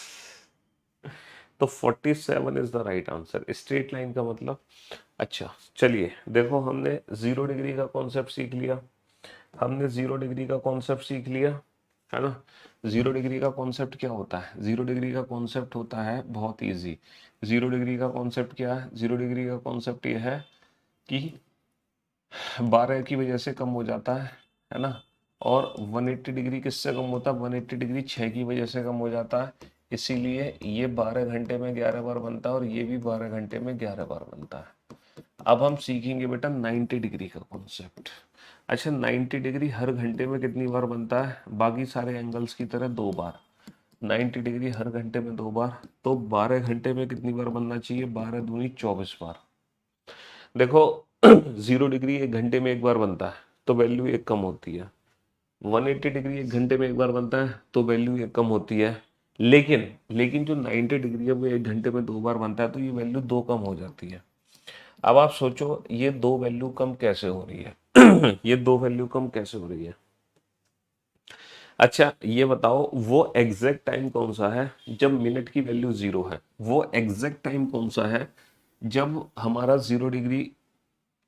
तो 47 is the right answer, straight line का मतलब। अच्छा, चलिए देखो, हमने 0 डिग्री का कॉन्सेप्ट सीख लिया, हमने 0 डिग्री का कॉन्सेप्ट सीख लिया, है ना? 0 डिग्री का कॉन्सेप्ट क्या होता है? 0 डिग्री का कॉन्सेप्ट होता है बहुत इजी। 0 डिग्री का कॉन्सेप्ट क्या है? 0 डिग्री का कॉन्सेप्ट ये है कि 12 की वजह से कम हो जाता है ना? और 180 डिग्री किससे कम होता है? 180 डिग्री 6 की वजह से कम हो जाता है। इसीलिए ये 12 घंटे में 11 बार बनता है, और ये भी 12 घंटे में 11 बार बनता है। अब हम सीखेंगे बेटा 90 डिग्री का कॉन्सेप्ट। अच्छा, 90 डिग्री हर घंटे में कितनी बार बनता है? बाकी सारे एंगल्स की तरह 2 बार। 90 डिग्री हर घंटे में 2 बार, तो 12 घंटे में कितनी बार बनना चाहिए? 12 दूनी 24 बार। देखो, 0 डिग्री एक घंटे में एक बार बनता है, तो वैल्यू एक कम होती है। 180 डिग्री एक घंटे में एक बार बनता है, तो वैल्यू एक कम होती है। लेकिन लेकिन जो 90 डिग्री है वो एक घंटे में 2 बार बनता है, तो ये वैल्यू 2 कम हो जाती है। अब आप सोचो, ये 2 वैल्यू कम कैसे हो रही है? ये 2 वैल्यू कम कैसे हो रही है? अच्छा, ये बताओ, वो एग्जैक्ट टाइम कौन सा है जब मिनट की वैल्यू 0 है? वो एग्जैक्ट टाइम कौन सा है जब हमारा 0 डिग्री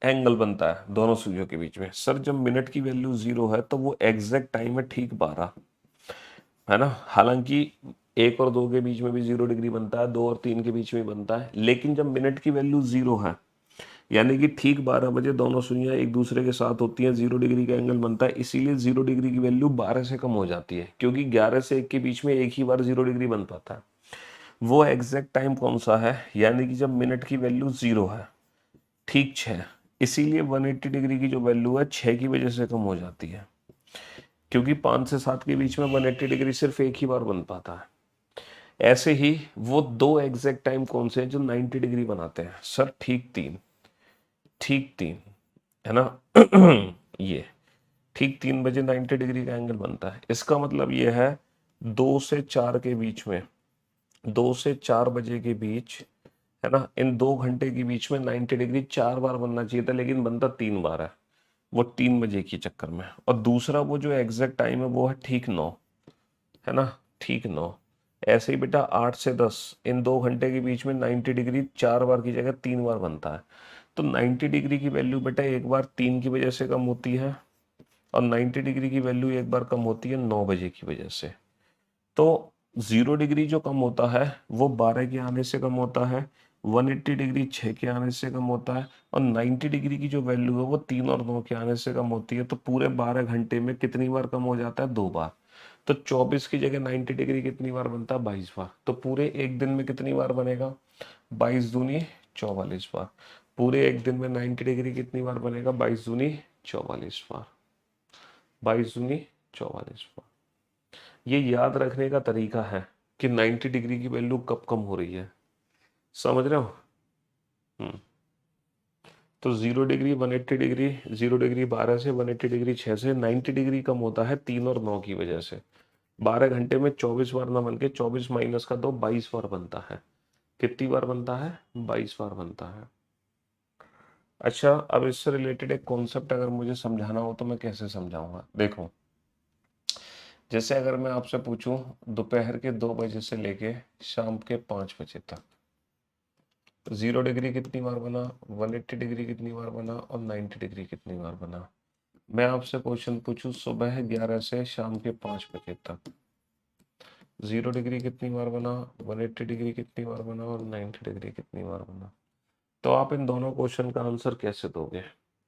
एंगल बनता है दोनों सुइयों के बीच में। सर जब मिनट की वैल्यू 0 है तो वो एग्जैक्ट टाइम है ठीक 12, है ना। हालांकि 1 और 2 के बीच में भी 0 डिग्री बनता है, 2 और 3 के बीच में बनता है, लेकिन जब मिनट की वैल्यू 0 है यानी कि ठीक 12 बजे दोनों सुइयां एक दूसरे के साथ होती हैं, 0 डिग्री का एंगल बनता है। इसीलिए 0 डिग्री की वैल्यू 12 से कम हो जाती है, क्योंकि 11 से 1 के बीच में एक ही बार 0 डिग्री बन पाता है। वो एग्जैक्ट टाइम कौन सा है, यानी कि जब मिनट की वैल्यू 0 है ठीक 6, इसीलिए 180 डिग्री की जो वैल्यू है 6 की वजह से कम हो जाती है, क्योंकि 5 से 7 के बीच में 180 डिग्री सिर्फ एक ही बार बन पाता है। ऐसे ही वो दो एग्जैक्ट टाइम कौन से हैं जो 90 डिग्री बनाते हैं, सर ठीक तीन, है ना। ये ठीक 3 बजे 90 डिग्री का एंगल बनता है। इसका मतलब ये है 2 से 4 के बीच में, 2 से 4 बजे के बीच, है ना, इन 2 घंटे के बीच में 90 डिग्री 4 बार बनना चाहिए था, लेकिन बनता 3 बार है, वो 3 बजे के चक्कर में। और दूसरा वो जो एग्जैक्ट टाइम है वो है ठीक 9, है ना, ठीक 9। ऐसे ही बेटा 8 से 10, इन 2 घंटे के बीच में 90 डिग्री 4 बार की जगह 3 बार बनता है। तो 90 डिग्री की वैल्यू बेटा एक बार 3 की वजह से कम होती है, और 90 डिग्री की वैल्यू एक बार कम होती है 9 बजे की वजह से। तो 0 डिग्री जो कम होता है वो 12 के आने से कम होता है, 180 डिग्री 6 के आने से कम होता है, और 90 डिग्री की जो वैल्यू है वो 3 और 9 के आने से कम होती है। तो पूरे 12 घंटे में कितनी बार कम हो जाता है, 2 बार। तो 24 की जगह 90 डिग्री कितनी बार बनता है, 22 बार। तो पूरे एक दिन में कितनी बार बनेगा, 22 दूनी 44 बार। पूरे एक दिन में 90 डिग्री कितनी बार बनेगा, 22 दूनी 44 बार, 22 दूनी 44 बार। ये याद रखने का तरीका है कि 90 डिग्री की वैल्यू कब कम हो रही है, समझ रहे हो। हम्म तो 0 डिग्री 180 डिग्री, 0 डिग्री 12 से, 180 डिग्री 6 से, 90 डिग्री कम होता है 3 और 9 की वजह से। 12 घंटे में 24 बार ना बन के 24 - 2 22 बार बनता है। कितनी बार बनता है, 22 बार बनता है। अच्छा, अब इससे रिलेटेड एक कॉन्सेप्ट अगर मुझे समझाना हो तो मैं कैसे समझाऊंगा, देखो। जैसे अगर मैं आपसे पूछूं दोपहर के 2 बजे से लेके शाम के 5 बजे तक 0 डिग्री कितनी बार बना, 180 डिग्री कितनी बार बना, और 90 डिग्री कितनी बार बना। मैं आपसे क्वेश्चन पूछूं सुबह 11 से शाम के 5 बजे तक 0 डिग्री कितनी बार बना, 180 डिग्री कितनी बार बना, और 90 डिग्री कितनी बार बना। तो आप इन दोनों क्वेश्चन का आंसर कैसे दोगे।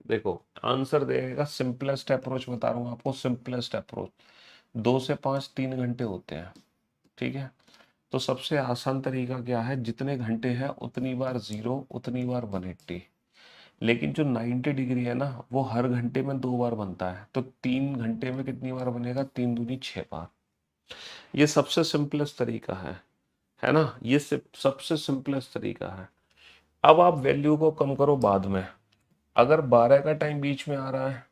देखो, आंसर देने का सिंपलेस्ट अप्रोच बता रहा हूँ आपको, सिंपलेस्ट अप्रोच। 2 से 5 3 घंटे होते हैं, ठीक है। तो सबसे आसान तरीका क्या है, जितने घंटे हैं उतनी बार 0 उतनी बार 180। लेकिन जो 90 डिग्री है ना वो हर घंटे में 2 बार बनता है, तो 3 घंटे में कितनी बार बनेगा, 3 दूनी 6 बार। ये सबसे सिंपलेस्ट तरीका है ना, ये सबसे सिंपलेस्ट तरीका है। अब आप वैल्यू को कम करो बाद में। अगर 12 का टाइम बीच में आ रहा है,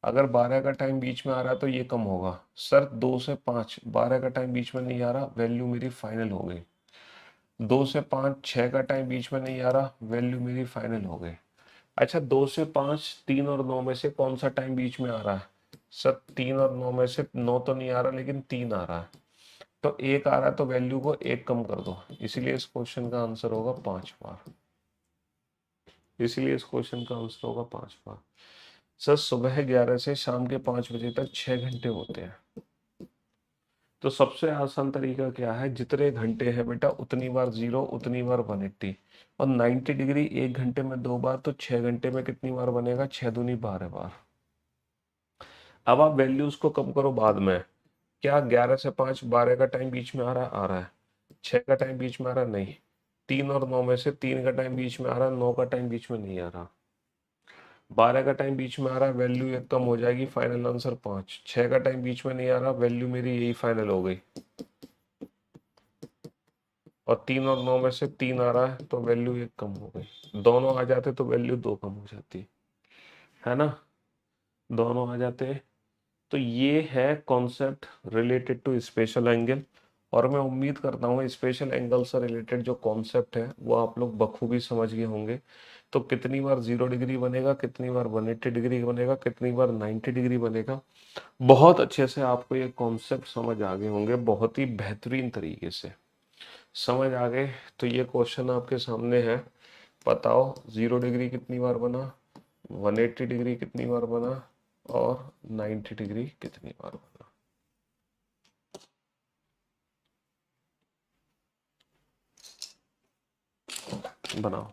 अगर 12 का टाइम बीच में आ रहा है तो ये कम होगा। सर 2 से 5, 12 का टाइम बीच में नहीं आ रहा, वैल्यू मेरी फाइनल हो गई। 2 से 5 6 का टाइम बीच में नहीं आ रहा, वैल्यू मेरी फाइनल हो गई। अच्छा, 2 से 5 3 और 9 में से कौन सा टाइम बीच में आ रहा है, सर 3 और 9 में से 9 तो नहीं आ रहा लेकिन 3 आ रहा है, तो 1 आ रहा है, तो वैल्यू को 1 कम कर दो। इसीलिए इस क्वेश्चन का आंसर होगा 5 बार। इसीलिए इस क्वेश्चन का आंसर होगा 5 बार। सर सुबह 11 से शाम के 5 बजे तक 6 घंटे होते हैं। तो सबसे आसान तरीका क्या है, जितने घंटे हैं बेटा उतनी बार 0 उतनी बार 180, और 90 डिग्री 1 घंटे में 2 बार, तो 6 घंटे में कितनी बार बनेगा, 6 दूनी 12 बार। अब आप वैल्यूज को कम करो बाद में। क्या 11 से 5 12 का टाइम बीच में आ रहा है, 6 का टाइम बीच में आ रहा है, नहीं। 3 और 9 में से 3 का टाइम बीच में आ रहा है, 9 का टाइम बीच में नहीं आ रहा। 12 का टाइम बीच में आ रहा है, वैल्यू 1 कम हो जाएगी, फाइनल आंसर 5। 6 का टाइम बीच में नहीं आ रहा, वैल्यू मेरी यही फाइनल हो गई। और 3 और 9 में से 3 आ रहा है तो वैल्यू 1 कम हो गई। दोनों आ जाते तो वैल्यू 2 कम हो जाती, है ना। दोनों आ जाते। तो ये है concept related to special angle. और मैं उम्मीद करता हूँ स्पेशल एंगल से रिलेटेड जो कॉन्सेप्ट है वो आप लोग बखूबी समझ गए होंगे। तो कितनी बार 0 डिग्री बनेगा, कितनी बार 180 डिग्री बनेगा, कितनी बार 90 डिग्री बनेगा, बहुत अच्छे से आपको ये कॉन्सेप्ट समझ आ गए होंगे, बहुत ही बेहतरीन तरीके से समझ आ गए। तो ये क्वेश्चन आपके सामने है, बताओ 0 डिग्री कितनी बार बना, 180 डिग्री कितनी बार बना और 90 डिग्री कितनी बार बना। बनाओ।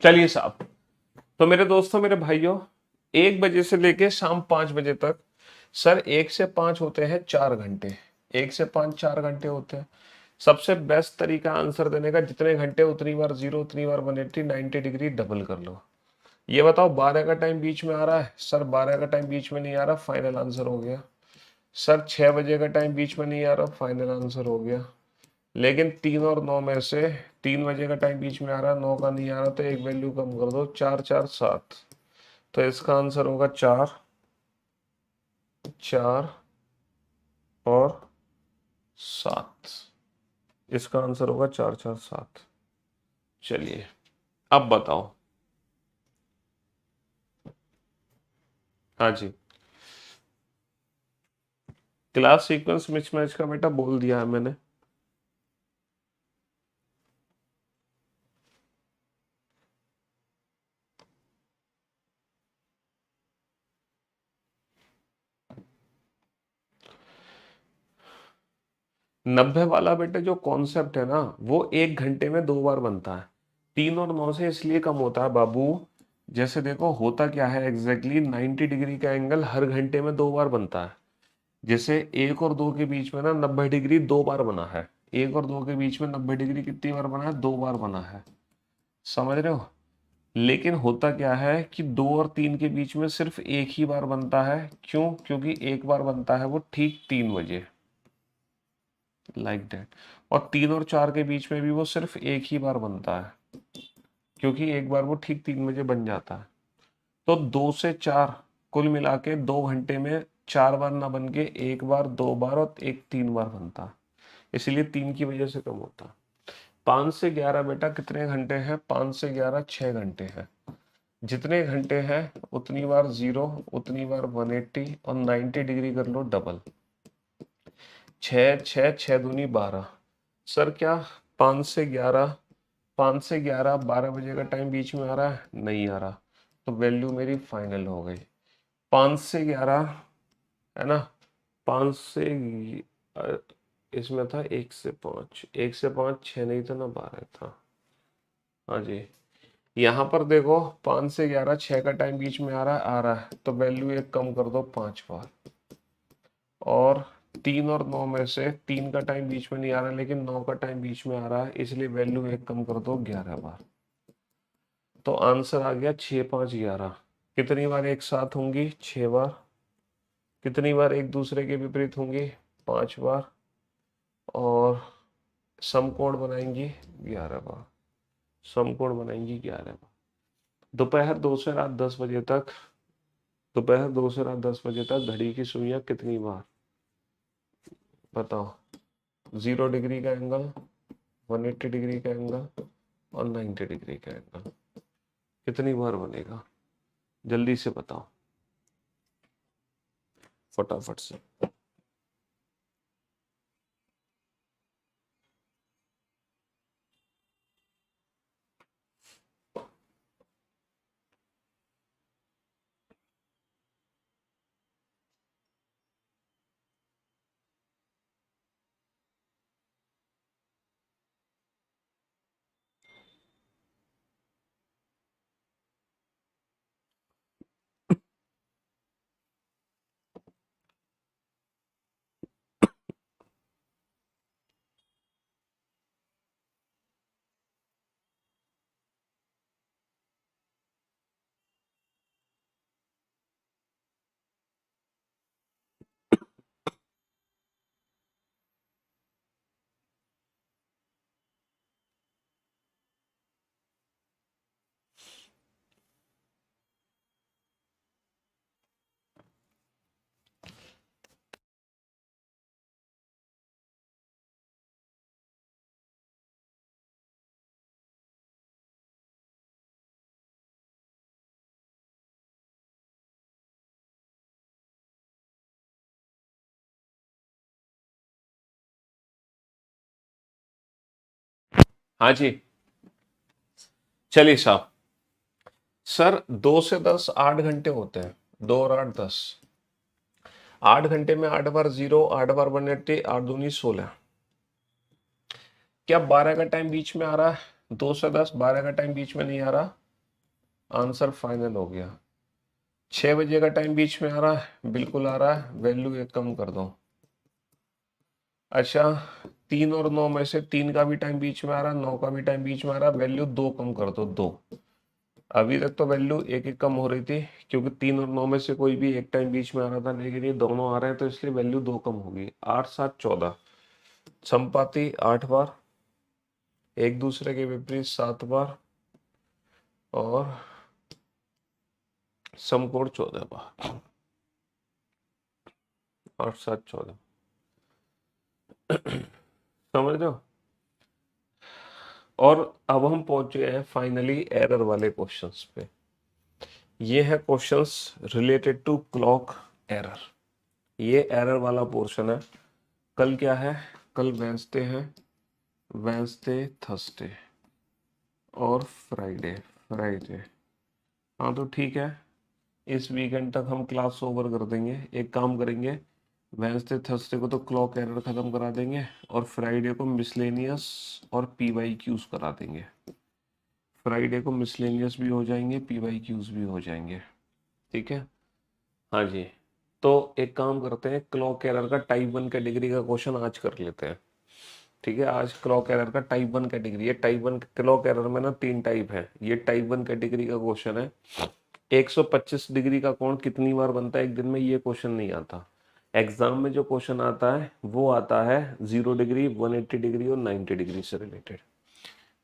चलिए साहब, तो मेरे दोस्तों, मेरे भाइयों, 1 बजे से लेके शाम 5 बजे तक, सर 1 से 5 होते हैं 4 घंटे। 1 से 5 4 घंटे होते हैं। सबसे बेस्ट तरीका आंसर देने का, जितने घंटे उतनी बार जीरो, उतनी बार 180, 90 डिग्री डबल कर लो। ये बताओ 12 का टाइम बीच में आ रहा है? सर 12 का टाइम बीच में नहीं आ रहा, फाइनल आंसर हो गया। सर 6 बजे का टाइम बीच में नहीं आ रहा, फाइनल आंसर हो गया। लेकिन 3 और 9 में से 3 बजे का टाइम बीच में आ रहा है, 9 का नहीं आ रहा, तो एक वैल्यू कम कर दो, 4 4 7। तो इसका आंसर होगा 4 4 और 7। इसका आंसर होगा 4 4 7। चलिए अब बताओ। हाँ जी, क्लास सीक्वेंस मिसमैच का बेटा बोल दिया है मैंने। नब्बे वाला बेटा जो कॉन्सेप्ट है ना, वो 1 घंटे में 2 बार बनता है। 3 और 9 से इसलिए कम होता है बाबू, जैसे देखो होता क्या है एग्जैक्टली 90 डिग्री का एंगल हर घंटे में 2 बार बनता है। जैसे 1 और 2 के बीच में ना 90 डिग्री 2 बार बना है। 1 और 2 के बीच में 90 डिग्री कितनी बार बना है? 2 बार बना है। समझ रहे हो? लेकिन होता क्या है कि 2 और 3 के बीच में सिर्फ एक ही बार बनता है। क्यों? क्योंकि एक बार बनता है वो ठीक 3 बजे, लाइक दैट। और 3 और 4 के बीच में भी वो सिर्फ एक ही बार बनता है, क्योंकि एक बार वो ठीक 3 बजे बन जाता है। तो 2 से 4 कुल मिला के 2 घंटे में 4 बार ना बन के 1 बार, 2 बार और एक 3 बार बनता है। इसीलिए 3 की वजह से कम होता है। 5 से 11 बेटा कितने घंटे हैं? 5 से 11 6 घंटे हैं। जितने घंटे हैं उतनी बार 0, उतनी बार 180 और 90 डिग्री कर लो डबल। 6 6 6 दूनी 12। सर क्या 5 से 11, 12 बजे का टाइम बीच में आ रहा है? नहीं आ रहा। तो वैल्यू मेरी फाइनल हो गई 5 से 11, है ना? 5 से अ, इसमें था 1 से 5, 1 से 5 6 नहीं था ना 12 था। हाँ जी। यहाँ पर देखो 5 से 11 6 का टाइम बीच में आ रहा है तो वैल्यू एक कम कर दो 5 बार। और 3 और 9 में से 3 का टाइम बीच में नहीं आ रहा लेकिन 9 का टाइम बीच में आ रहा है, इसलिए वैल्यू एक कम कर दो 11 बार। तो आंसर आ गया 6 5 11। कितनी बार एक साथ होंगी? 6 बार। कितनी बार एक दूसरे के विपरीत होंगी? 5 बार। और समकोण बनाएंगी 11 बार। समकोण बनाएंगी 11 बार। दोपहर 2 से रात 10 बजे तक घड़ी की सुइयां कितनी बार? बताओ। 0 डिग्री का एंगल, 180 डिग्री का एंगल और 90 डिग्री का एंगल कितनी बार बनेगा? जल्दी से बताओ, फटाफट से। हाँ जी, चलिए साहब। सर 2 से 10 8 घंटे होते हैं। 2 और 8 10। 8 घंटे में 8 बार 0, 8 बार 180, 8 दूनी 16। क्या 12 का टाइम बीच में आ रहा है? 2 से 10 12 का टाइम बीच में नहीं आ रहा। आंसर फाइनल हो गया। 6 बजे का टाइम बीच में आ रहा है? बिल्कुल आ रहा है। वैल्यू एक कम कर दो। अच्छा, 3 और 9 में से 3 का भी टाइम बीच में आ रहा है, 9 का भी टाइम बीच में आ रहा है, वैल्यू 2 कम कर दो 2। अभी तक तो वैल्यू एक एक कम हो रही थी क्योंकि 3 और 9 में से कोई भी एक टाइम बीच में आ रहा था, लेकिन ये दोनों आ रहे हैं तो इसलिए वैल्यू 2 कम होगी। 8 7 14। समपाती 8 बार, एक दूसरे के विपरीत 7 बार और समकोण 14 बार। 8 7 14। समझ रहे हो? और अब हम पहुंच गए हैं फाइनली एरर वाले क्वेश्चंस पे। ये है questions related to clock error. ये एरर वाला पोर्शन है। कल क्या है? कल वेंसडे है। वेंसडे, थर्सडे और फ्राइडे। फ्राइडे, हाँ तो ठीक है। इस वीकेंड तक हम क्लास ओवर कर देंगे। एक काम करेंगे, वेंसडे थर्सडे को तो क्लॉक एरर खत्म करा देंगे और फ्राइडे को मिसलेनियस और पीवाई क्यूज करा देंगे। फ्राइडे को मिसलेनियस भी हो जाएंगे, PYQs भी हो जाएंगे। ठीक है, हाँ जी। तो एक काम करते हैं, क्लॉक एरर का टाइप 1 कैटेगरी का क्वेश्चन आज कर लेते हैं। ठीक है, आज क्लॉक एरर का टाइप 1 कैटेगरी है। टाइप 1 क्लॉक एरर में ना 3 टाइप है। ये टाइप 1 कैटेगरी का क्वेश्चन है। 125 डिग्री का कोण कितनी बार बनता है एक दिन में, ये क्वेश्चन नहीं आता। एग्जाम में जो क्वेश्चन आता है वो आता है 0 डिग्री, 180 डिग्री और 90 डिग्री से रिलेटेड।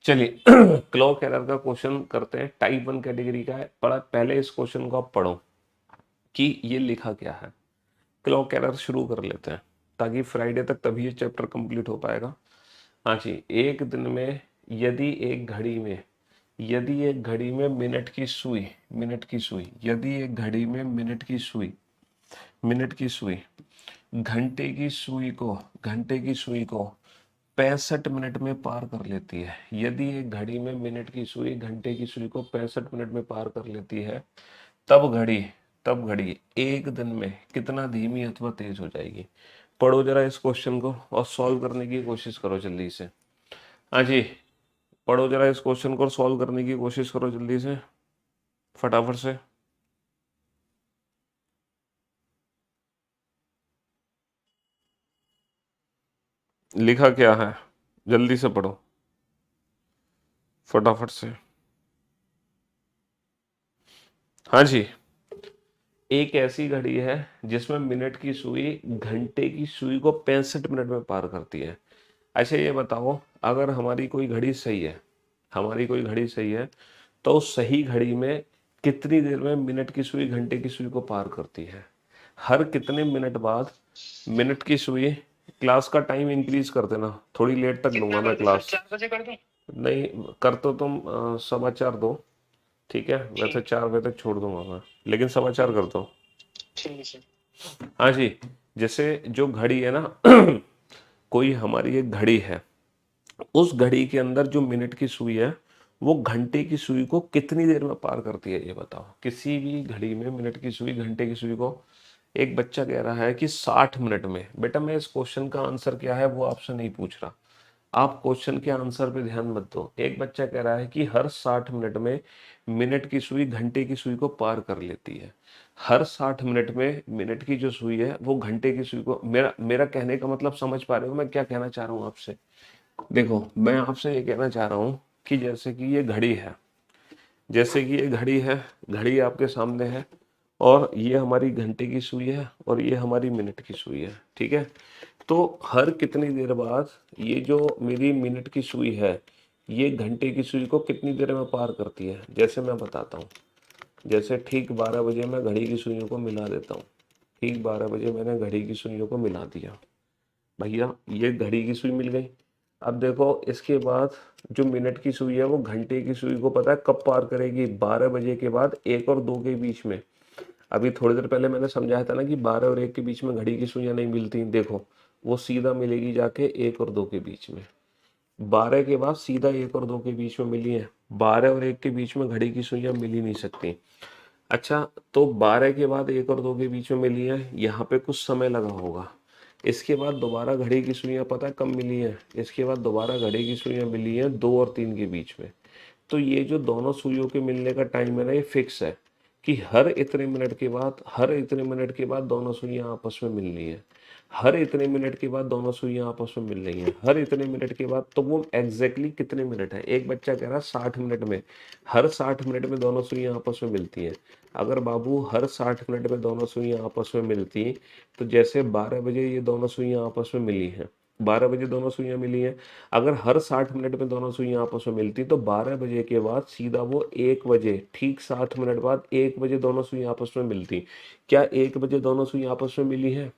चलिए क्लॉक एरर का क्वेश्चन करते हैं, टाइप 1 कैटेगरी का है। पढ़ा पहले इस क्वेश्चन को आप पढ़ो कि ये लिखा क्या है। क्लॉक एरर शुरू कर लेते हैं ताकि फ्राइडे तक तभी ये चैप्टर कंप्लीट हो पाएगा। हाँ जी, एक दिन में यदि एक घड़ी में मिनट की सुई, यदि एक घड़ी में मिनट की सुई घंटे की सुई को 65 मिनट में पार कर लेती है। यदि एक घड़ी में मिनट की सुई घंटे की सुई को 65 मिनट में पार कर लेती है, तब घड़ी एक दिन में कितना धीमी अथवा तेज हो जाएगी। पढ़ो जरा इस क्वेश्चन को और सॉल्व करने की कोशिश करो जल्दी से। हाँ जी, पढ़ो जरा इस क्वेश्चन को, सॉल्व करने की कोशिश करो जल्दी से, फटाफट से। लिखा क्या है, जल्दी से पढ़ो फटाफट से। हाँ जी, एक ऐसी घड़ी है जिसमें मिनट की सुई घंटे की सुई को 65 मिनट में पार करती है। अच्छा ये बताओ, अगर हमारी कोई घड़ी सही है तो उस सही घड़ी में कितनी देर में मिनट की सुई घंटे की सुई को पार करती है। हर कितने मिनट बाद मिनट की सुई, क्लास का टाइम इंक्रीज कर देना, थोड़ी लेट तक लूंगा मैं क्लास। 4 बजे कर दूं? नहीं, कर तो तुम 4:15 ठीक है, वैसे 4 बजे तक छोड़ दूंगा मैं, लेकिन 4:15 कर दो। ठीक है। हाँ जी, जैसे जो घड़ी है ना कोई हमारी एक घड़ी है, उस घड़ी के अंदर जो मिनट की सुई है वो घंटे की सुई को कितनी देर में पार करती है, ये बताओ। किसी भी घड़ी में मिनट की सुई घंटे की सुई को, एक बच्चा कह रहा है कि 60 मिनट में। बेटा मैं इस क्वेश्चन का आंसर क्या है वो आपसे नहीं पूछ रहा, आप क्वेश्चन के आंसर पे ध्यान मत दो। एक बच्चा कह रहा है कि हर 60 मिनट में मिनट की सुई घंटे की सुई को पार कर लेती है। हर 60 मिनट में मिनट की जो सुई है वो घंटे की सुई को, मेरा मेरा कहने का मतलब समझ पा रहे हो मैं क्या कहना चाह रहा हूँ आपसे। देखो मैं आपसे ये कहना चाह रहा हूँ कि जैसे कि ये घड़ी है, घड़ी आपके सामने है, और ये हमारी घंटे की सुई है और ये हमारी मिनट की सुई है। ठीक है, तो हर कितनी देर बाद ये जो मेरी मिनट की सुई है ये घंटे की सुई को कितनी देर में पार करती है, जैसे मैं बताता हूँ। जैसे ठीक 12 बजे मैं घड़ी की सुइयों को मिला देता हूँ। ठीक 12 बजे मैंने घड़ी की सुइयों को मिला दिया, भैया ये घड़ी की सुई मिल गई। अब देखो इसके बाद जो मिनट की सुई है वो घंटे की सुई को पता है कब पार करेगी, 12 बजे के बाद 1 और 2 के बीच में। अभी थोड़ी देर पहले मैंने समझाया था ना कि 12 और 1 के बीच में घड़ी की सुइयां नहीं मिलती। देखो वो सीधा मिलेगी जाके 1 और 2 के बीच में। 12 के बाद सीधा 1 और 2 के बीच में मिली है, 12 और 1 के बीच में घड़ी की सुइयां मिल ही नहीं सकती। अच्छा, तो 12 के बाद 1 और 2 के बीच में मिली है, यहाँ पे कुछ समय लगा होगा। इसके बाद दोबारा घड़ी की सुइयां पता है कब मिली है, इसके बाद दोबारा घड़ी की सुइयां मिली है 2 और 3 के बीच में। तो ये जो दोनों सुइयों के मिलने का टाइम है ना, ये फिक्स है कि हर इतने मिनट के बाद दोनों सुइयां आपस में मिल रही है। हर इतने मिनट के बाद दोनों सुइयां आपस में मिल रही हैं, हर इतने मिनट के बाद। तो वो एग्जैक्टली कितने मिनट है, एक बच्चा कह रहा है 60 मिनट में। हर 60 मिनट में दोनों सुइयां आपस में मिलती हैं। अगर बाबू हर 60 मिनट में दोनों सुइयां आपस में मिलती, तो जैसे 12 बजे ये दोनों सुइयां आपस में मिली हैं, 12 बजे दोनों सुइयां मिली हैं। अगर हर 60 मिनट में दोनों सुइयां आपस में मिलती तो 12 बजे के बाद सीधा वो 1 बजे, ठीक 60 मिनट बाद 1 बजे दोनों सुइयां आपस में मिलती। क्या 1 बजे दोनों सुइयां आपस में मिली है?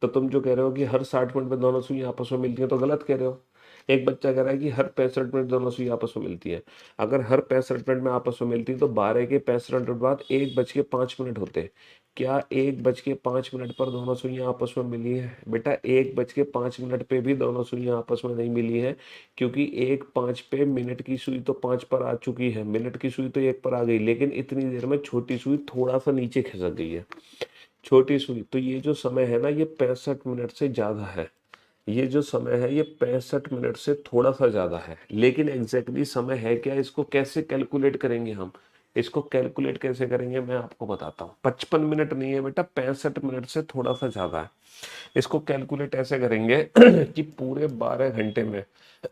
तो तुम जो कह रहे हो कि हर 60 मिनट में दोनों सुई आपस में मिलती है तो गलत कह रहे हो। एक बच्चा कह रहा है कि हर 65 मिनट दोनों सुई आपस में मिलती है। अगर हर 65 मिनट में आपस में मिलती तो 12 के 65 मिनट बाद 1:05 होते। क्या 1:05 पर दोनों सुइयां आपस में मिली है? बेटा 1:05 पे भी दोनों सुइयां आपस में नहीं मिली है, क्योंकि 1:05 पे मिनट की सुई तो 5 पर आ चुकी है, मिनट की सुई तो 1 पर आ गई, लेकिन इतनी देर में छोटी सुई थोड़ा सा नीचे खिसक गई है, छोटी सुई। तो ये जो समय है ना ये 65 मिनट से ज्यादा है। ये जो समय है ये 65 मिनट से थोड़ा सा ज्यादा है, लेकिन एग्जैक्टली समय है क्या, इसको कैसे कैलकुलेट करेंगे हम, इसको कैलकुलेट कैसे करेंगे मैं आपको बताता हूँ। 55 मिनट नहीं है बेटा, 65 मिनट से थोड़ा सा ज्यादा है। इसको कैलकुलेट ऐसे करेंगे कि पूरे 12 घंटे में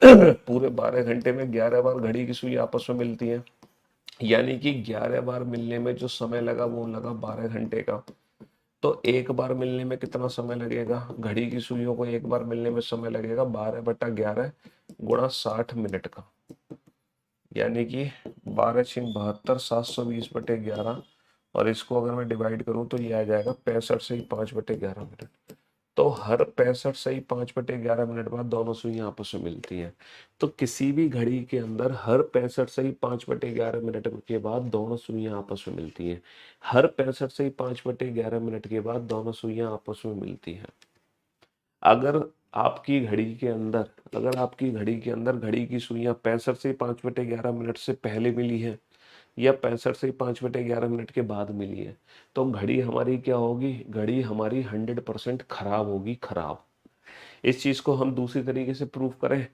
पूरे 12 घंटे में 11 बार घड़ी की सुई आपस में मिलती है, यानी कि 11 बार मिलने में जो समय लगा वो लगा 12 घंटे का। तो एक बार मिलने में कितना समय लगेगा, घड़ी की सुइयों को एक बार मिलने में समय लगेगा 12/11 गुणा 60 मिनट का, यानी कि 12×6 = 72, 720/11। और इसको अगर मैं डिवाइड करूं तो ये आ जाएगा 65 से ही 5/11 मिनट। तो हर 65 से ही 5/11 मिनट बाद दोनों सुइयां आपस में मिलती हैं। तो किसी भी घड़ी के अंदर हर 65 से ही 5/11 मिनट के बाद दोनों सुइयां आपस में मिलती हैं। हर 65 से ही 5/11 मिनट के बाद दोनों सुइयां आपस में मिलती हैं। अगर आपकी घड़ी के अंदर घड़ी की सुइयां 65 से 5/11 मिनट से पहले मिली है या 65 से 5/11 मिनट के बाद मिली है, तो घड़ी हमारी क्या होगी, घड़ी हमारी 100% खराब होगी, खराब। इस चीज को हम दूसरी तरीके से प्रूव करें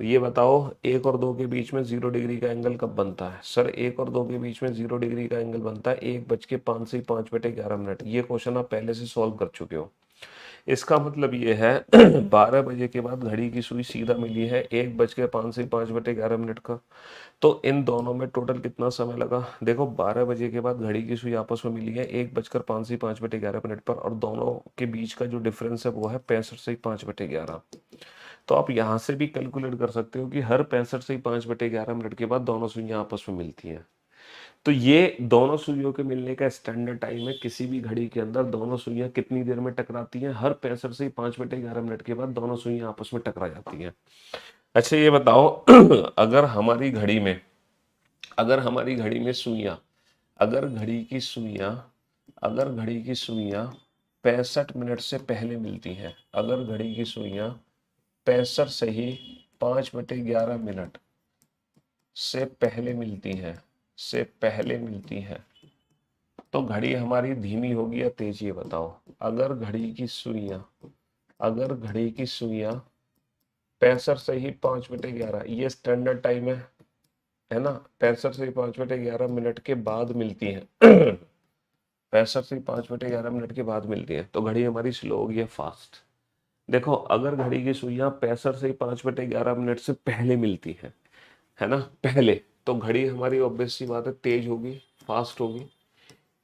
तो ये बताओ, 1 और 2 के बीच में 0 डिग्री का एंगल कब बनता है? सर 1 और 2 के बीच में 0 डिग्री का एंगल बनता है 1:05 से 5/11 मिनट। ये क्वेश्चन आप पहले से सॉल्व कर चुके हो। इसका मतलब ये है 12 बजे के बाद घड़ी की सुई सीधा मिली है 1:05 से 5/11 मिनट का। तो इन दोनों में टोटल कितना समय लगा, देखो 12 बजे के बाद घड़ी की सुई आपस में मिली है 1:05 से 5/11 मिनट पर, और दोनों के बीच का जो डिफरेंस है वो है 65 से 5/11। तो आप यहाँ से भी कैलकुलेट कर सकते हो कि हर 65 से 5/11 मिनट के बाद दोनों सुइयां आपस में मिलती हैं। तो ये दोनों सुइयों के मिलने का स्टैंडर्ड टाइम है। किसी भी घड़ी के अंदर दोनों सुइयां कितनी देर में टकराती हैं, हर 65 से 5/11 मिनट के बाद दोनों सुइयां आपस में टकरा जाती हैं। अच्छा ये बताओ अगर हमारी घड़ी में सुइयां अगर घड़ी की सुइयां अगर घड़ी की सुइयां 65 मिनट से पहले मिलती हैं, अगर घड़ी की सुइयां 65 से ही 5/11 मिनट से पहले मिलती हैं तो घड़ी हमारी धीमी होगी या तेज, ये बताओ। अगर घड़ी की सुइयां 65 से ही 5/11, ये स्टैंडर्ड टाइम है ना, 65 से 5/11 मिनट के बाद मिलती है 65 से 5/11 मिनट के बाद मिलती है तो घड़ी हमारी स्लो होगी या फास्ट? देखो अगर घड़ी की सुइयां 65 से 5/11 मिनट से पहले मिलती है ना, पहले, तो घड़ी हमारी ऑब्वियस सी बात है तेज होगी, फास्ट होगी,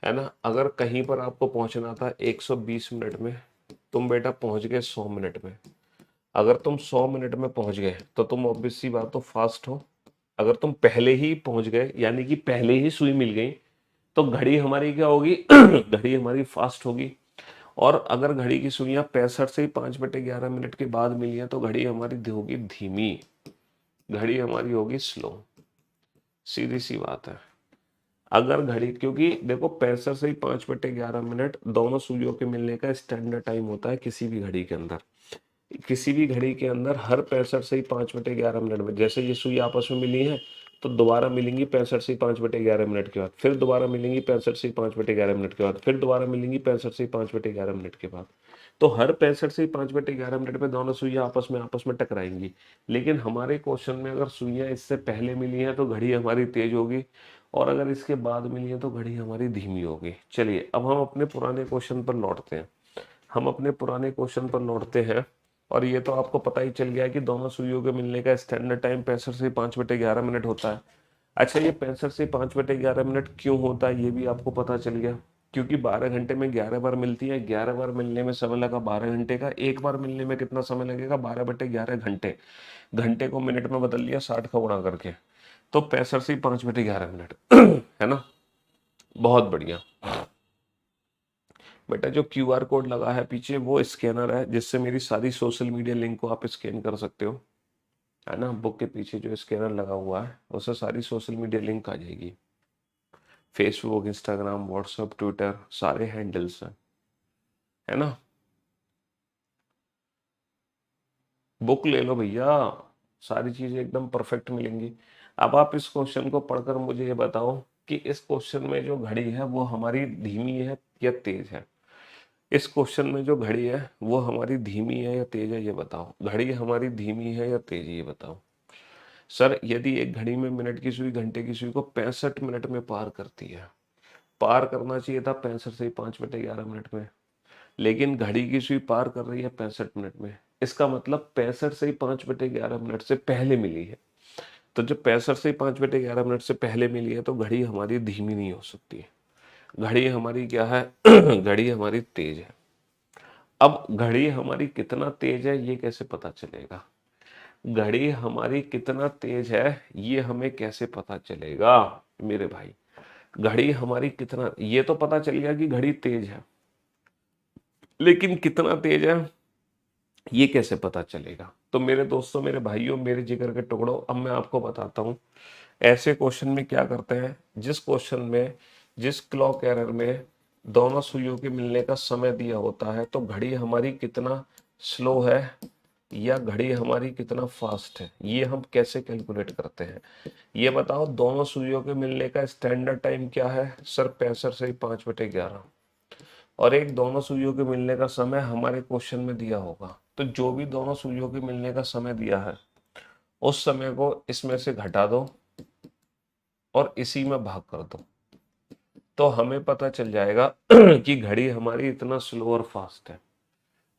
है ना। अगर कहीं पर आपको पहुंचना था 120 मिनट में, तुम बेटा पहुंच गए 100 मिनट में। अगर तुम 100 मिनट में पहुंच गए तो तुम ऑब्वियस सी बात तो फास्ट हो। अगर तुम पहले ही पहुंच गए यानी कि पहले ही सुई मिल गई तो घड़ी हमारी क्या होगी घड़ी हमारी फास्ट होगी। और अगर घड़ी की सुइयां 65 से 5/11 मिनट के बाद मिली है तो घड़ी हमारी होगी धीमी, घड़ी हमारी होगी स्लो। सीधी सी बात है। अगर घड़ी, क्योंकि देखो 65 से 5/11 मिनट दोनों सुइयों के मिलने का स्टैंडर्ड टाइम होता है किसी भी घड़ी के अंदर। किसी भी घड़ी के अंदर हर 65 से 5/11 मिनट में, जैसे ये सुई आपस में मिली है तो दोबारा मिलेंगी 65 से 5/11 मिनट के बाद, फिर दोबारा मिलेंगी 65 से 5/11 मिनट के बाद, फिर दोबारा मिलेंगी 65 से 5/11 मिनट के बाद। तो हर 65 से 5/11 मिनट में दोनों सुइयां आपस में टकराएंगी। लेकिन हमारे क्वेश्चन में अगर सुइयां इससे पहले मिली हैं तो घड़ी हमारी तेज होगी, और अगर इसके बाद मिली है तो घड़ी हमारी धीमी होगी। चलिए अब हम अपने पुराने क्वेश्चन पर लौटते हैं। और ये तो आपको पता ही चल गया कि दोनों सुइयों के मिलने का स्टैंडर्ड टाइम 65 से 5/11 मिनट होता है। अच्छा ये 65 से 5/11 मिनट क्यों होता है ये भी आपको पता चल गया, क्योंकि 12 घंटे में 11 बार मिलती है, 11 बार मिलने में समय लगा 12 घंटे का, एक बार मिलने में कितना समय लगेगा 12/11 घंटे। घंटे को मिनट में बदल लिया 60 का गुणा करके, तो 65 से 5/11 मिनट है ना। बहुत बढ़िया बेटा, जो क्यूआर कोड लगा है पीछे वो स्कैनर है जिससे मेरी सारी सोशल मीडिया लिंक को आप स्कैन कर सकते हो, है ना। बुक के पीछे जो स्कैनर लगा हुआ है उससे सारी सोशल मीडिया लिंक आ जाएगी, फेसबुक, इंस्टाग्राम, व्हाट्सएप, ट्विटर, सारे हैंडल्स हैं, है ना। बुक ले लो भैया, सारी चीजें एकदम परफेक्ट मिलेंगी। अब आप इस क्वेश्चन को पढ़कर मुझे ये बताओ कि इस क्वेश्चन में जो घड़ी है वो हमारी धीमी है या तेज है। इस क्वेश्चन में जो घड़ी है वो हमारी धीमी है या तेज है, ये बताओ। घड़ी हमारी धीमी है या तेज है, ये बताओ। सर यदि एक घड़ी में मिनट की सुई घंटे की सुई को 65 मिनट में पार करती है, पार करना चाहिए था 65 से 5/11 मिनट में, लेकिन घड़ी की सुई पार कर रही है 65 मिनट में। इसका मतलब 65 से 5/11 मिनट से पहले मिली है। तो जब 65 से 5/11 मिनट से पहले मिली है तो घड़ी हमारी धीमी नहीं हो सकती है, घड़ी हमारी क्या है घड़ी हमारी तेज है। अब घड़ी हमारी कितना तेज है ये कैसे पता चलेगा? घड़ी हमारी कितना तेज है ये हमें कैसे पता चलेगा मेरे भाई? घड़ी हमारी कितना, ये तो पता चल गया कि घड़ी तेज है, लेकिन कितना तेज है ये कैसे पता चलेगा? तो मेरे दोस्तों, मेरे भाइयों, मेरे जिगर के टुकड़ों, अब मैं आपको बताता हूँ ऐसे क्वेश्चन में क्या करते हैं। जिस क्वेश्चन में, जिस क्लॉक एरर में दोनों सुइयों के मिलने का समय दिया होता है, तो घड़ी हमारी कितना स्लो है या घड़ी हमारी कितना फास्ट है, ये हम कैसे कैलकुलेट करते हैं? ये बताओ। दोनों सुइयों के मिलने का स्टैंडर्ड टाइम क्या है? सर 65 से 5/11। और एक दोनों सुइयों के मिलने का समय हमारे क्वेश्चन में दिया होगा, तो जो भी दोनों सुइयों के मिलने का समय दिया है उस समय को इसमें से घटा दो और इसी में भाग कर दो, तो हमें पता चल जाएगा कि घड़ी हमारी इतना स्लो और फास्ट है।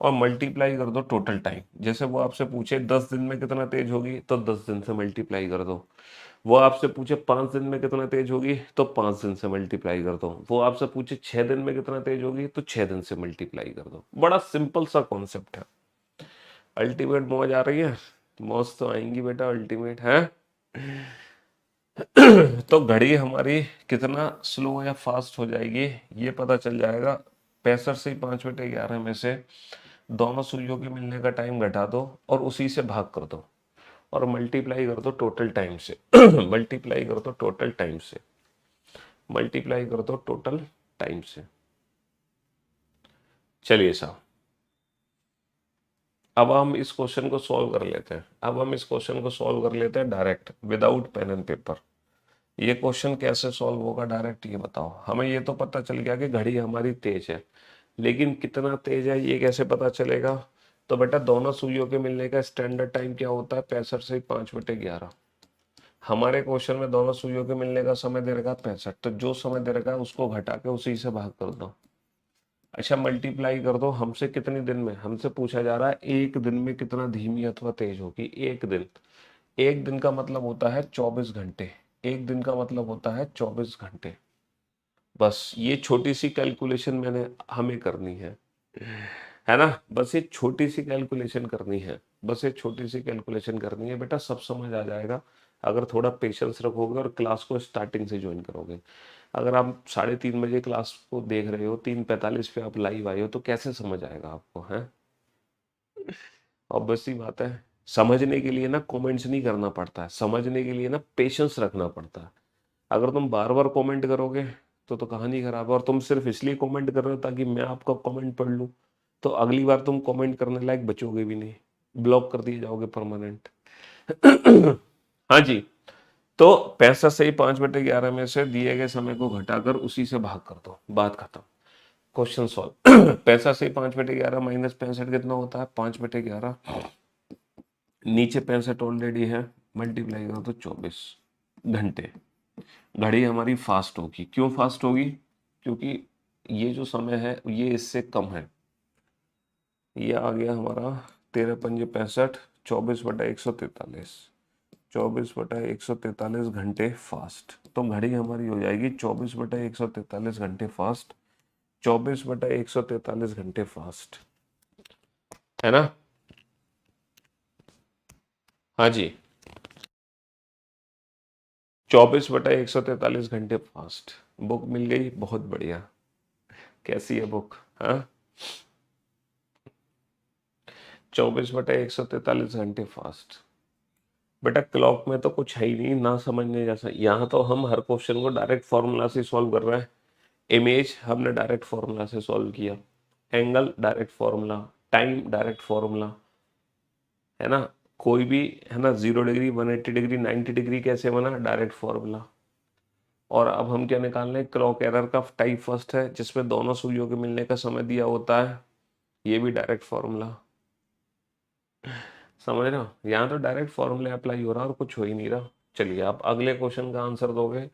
और मल्टीप्लाई कर दो टोटल टाइम। जैसे वो आपसे पूछे 10 दिन में कितना तेज होगी, तो 10 दिन से मल्टीप्लाई कर दो। वो आपसे पूछे 5 दिन में कितना तेज होगी, तो 5 दिन से मल्टीप्लाई कर दो। वो आपसे पूछे 6 दिन में कितना तेज होगी, तो 6 दिन से मल्टीप्लाई कर दो। बड़ा सिंपल सा कॉन्सेप्ट है। अल्टीमेट मौज आ रही है? मौज तो आएंगी बेटा, अल्टीमेट है। तो घड़ी हमारी कितना स्लो या फास्ट हो जाएगी ये पता चल जाएगा। 65 से 5/11 में से दोनों सुइयों के मिलने का टाइम घटा दो और उसी से भाग कर दो और मल्टीप्लाई कर दो टोटल टाइम से मल्टीप्लाई कर दो टोटल टाइम से, मल्टीप्लाई कर दो टोटल टाइम से। चलिए साहब, अब हम इस क्वेश्चन को सॉल्व कर लेते हैं। अब हम इस क्वेश्चन को सॉल्व कर लेते हैं direct, without pen and paper. ये क्वेश्चन कैसे सॉल्व होगा डायरेक्ट, ये बताओ। हमें ये तो पता चल गया कि घड़ी हमारी तेज है, लेकिन कितना तेज है ये कैसे पता चलेगा? तो बेटा दोनों सुइयों के मिलने का स्टैंडर्ड टाइम क्या होता है? 65 से 5/11। हमारे क्वेश्चन में दोनों सुइयों के मिलने का समय दे रखा है 65, तो जो समय दे रखा है उसको घटा के उसी से भाग कर दो। अच्छा, मल्टीप्लाई कर दो। हमसे कितने दिन में, हमसे पूछा जा रहा है एक दिन में कितना धीमी अथवा तेज होगी। एक दिन, एक दिन का मतलब होता है 24 घंटे। एक दिन का मतलब होता है 24 घंटे। बस ये छोटी सी कैलकुलेशन मैंने हमें करनी है ना? बस ये छोटी सी कैलकुलेशन करनी है, बस ये छोटी सी कैलकुलेशन करनी है बेटा, सब समझ आ जाएगा अगर थोड़ा पेशेंस रखोगे और क्लास को स्टार्टिंग से ज्वाइन करोगे। अगर आप 3:30 बजे क्लास को देख रहे हो, 3:45 पे आप लाइव आए हो, तो कैसे समझ आएगा आपको? है ऑब्वियस सी बात है। समझने के लिए ना कमेंट्स नहीं करना पड़ता है, समझने के लिए ना पेशेंस रखना पड़ता है। अगर तुम बार बार कमेंट करोगे तो कहानी खराब है। और तुम सिर्फ इसलिए कमेंट कर रहे हो ताकि मैं आपका कमेंट पढ़ लूं, तो अगली बार तुम कमेंट करने लायक बचोगे भी नहीं, ब्लॉक कर दिए जाओगे परमानेंट। हाँ जी। तो 65 से ही 5/11 में से दिए गए समय को घटाकर उसी से भाग कर दो, बात खत्म, क्वेश्चन सॉल्व। 65 से 5/11 माइनस 65 कितना होता है? 5/11। नीचे 65 ऑलरेडी है, मल्टीप्लाई करो तो 24 घंटे। घड़ी हमारी फास्ट होगी। क्यों फास्ट होगी? क्योंकि ये जो समय है ये इससे कम है। ये आ गया हमारा 13×5 = 24/143, 24/143 घंटे फास्ट। तो घड़ी हमारी हो जाएगी 24/143 घंटे फास्ट, 24/143 घंटे फास्ट, है ना? हाँ जी, 24/143 घंटे फास्ट। बुक मिल गई, बहुत बढ़िया। कैसी है बुक? हाँ, 24/143 घंटे फास्ट। बेटा क्लॉक में तो कुछ है ही नहीं ना समझने जैसा। यहाँ तो हम हर क्वेश्चन को डायरेक्ट फॉर्मूला से सॉल्व कर रहे हैं। इमेज हमने डायरेक्ट फॉर्मूला से सॉल्व किया, angle direct formula, time direct formula, है ना? कोई भी, है ना, 0 डिग्री, 180 डिग्री, 90 डिग्री कैसे बना? Direct formula. और अब हम क्या निकाल रहे हैं, क्लॉक एरर का टाइप फर्स्ट है जिसमें दोनों सुइयों के मिलने का समय दिया होता है, ये भी डायरेक्ट फॉर्मूला, समझ रहे हो, यहाँ तो डायरेक्ट फॉर्मूला अप्लाई हो रहा है और कुछ हो ही नहीं रहा। चलिए आप अगले क्वेश्चन का आंसर दोगे,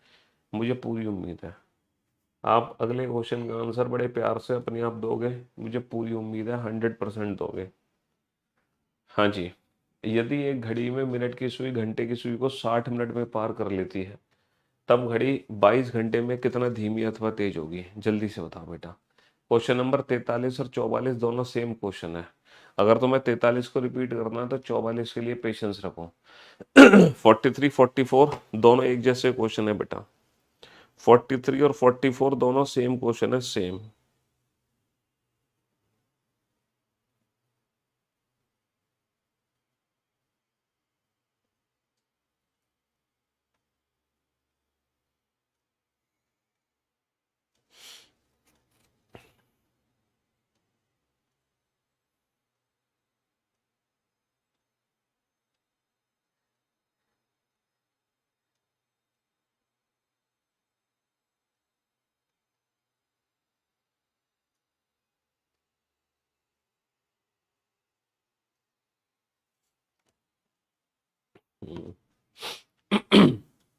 मुझे पूरी उम्मीद है आप अगले क्वेश्चन का आंसर बड़े प्यार से अपने आप दोगे, मुझे पूरी उम्मीद है 100% दोगे। हाँ जी, यदि एक घड़ी में मिनट की सुई घंटे की सुई को 60 मिनट में पार कर लेती है, तब घड़ी 22 घंटे में कितना धीमी अथवा तेज होगी, जल्दी से बताओ बेटा। क्वेश्चन नंबर 43 और 44 दोनों सेम क्वेश्चन है। अगर तुम्हें 43 को रिपीट करना है तो 44 के लिए पेशेंस रखो। 43 44 दोनों एक जैसे क्वेश्चन है बेटा, 43 और 44 दोनों सेम क्वेश्चन है, सेम।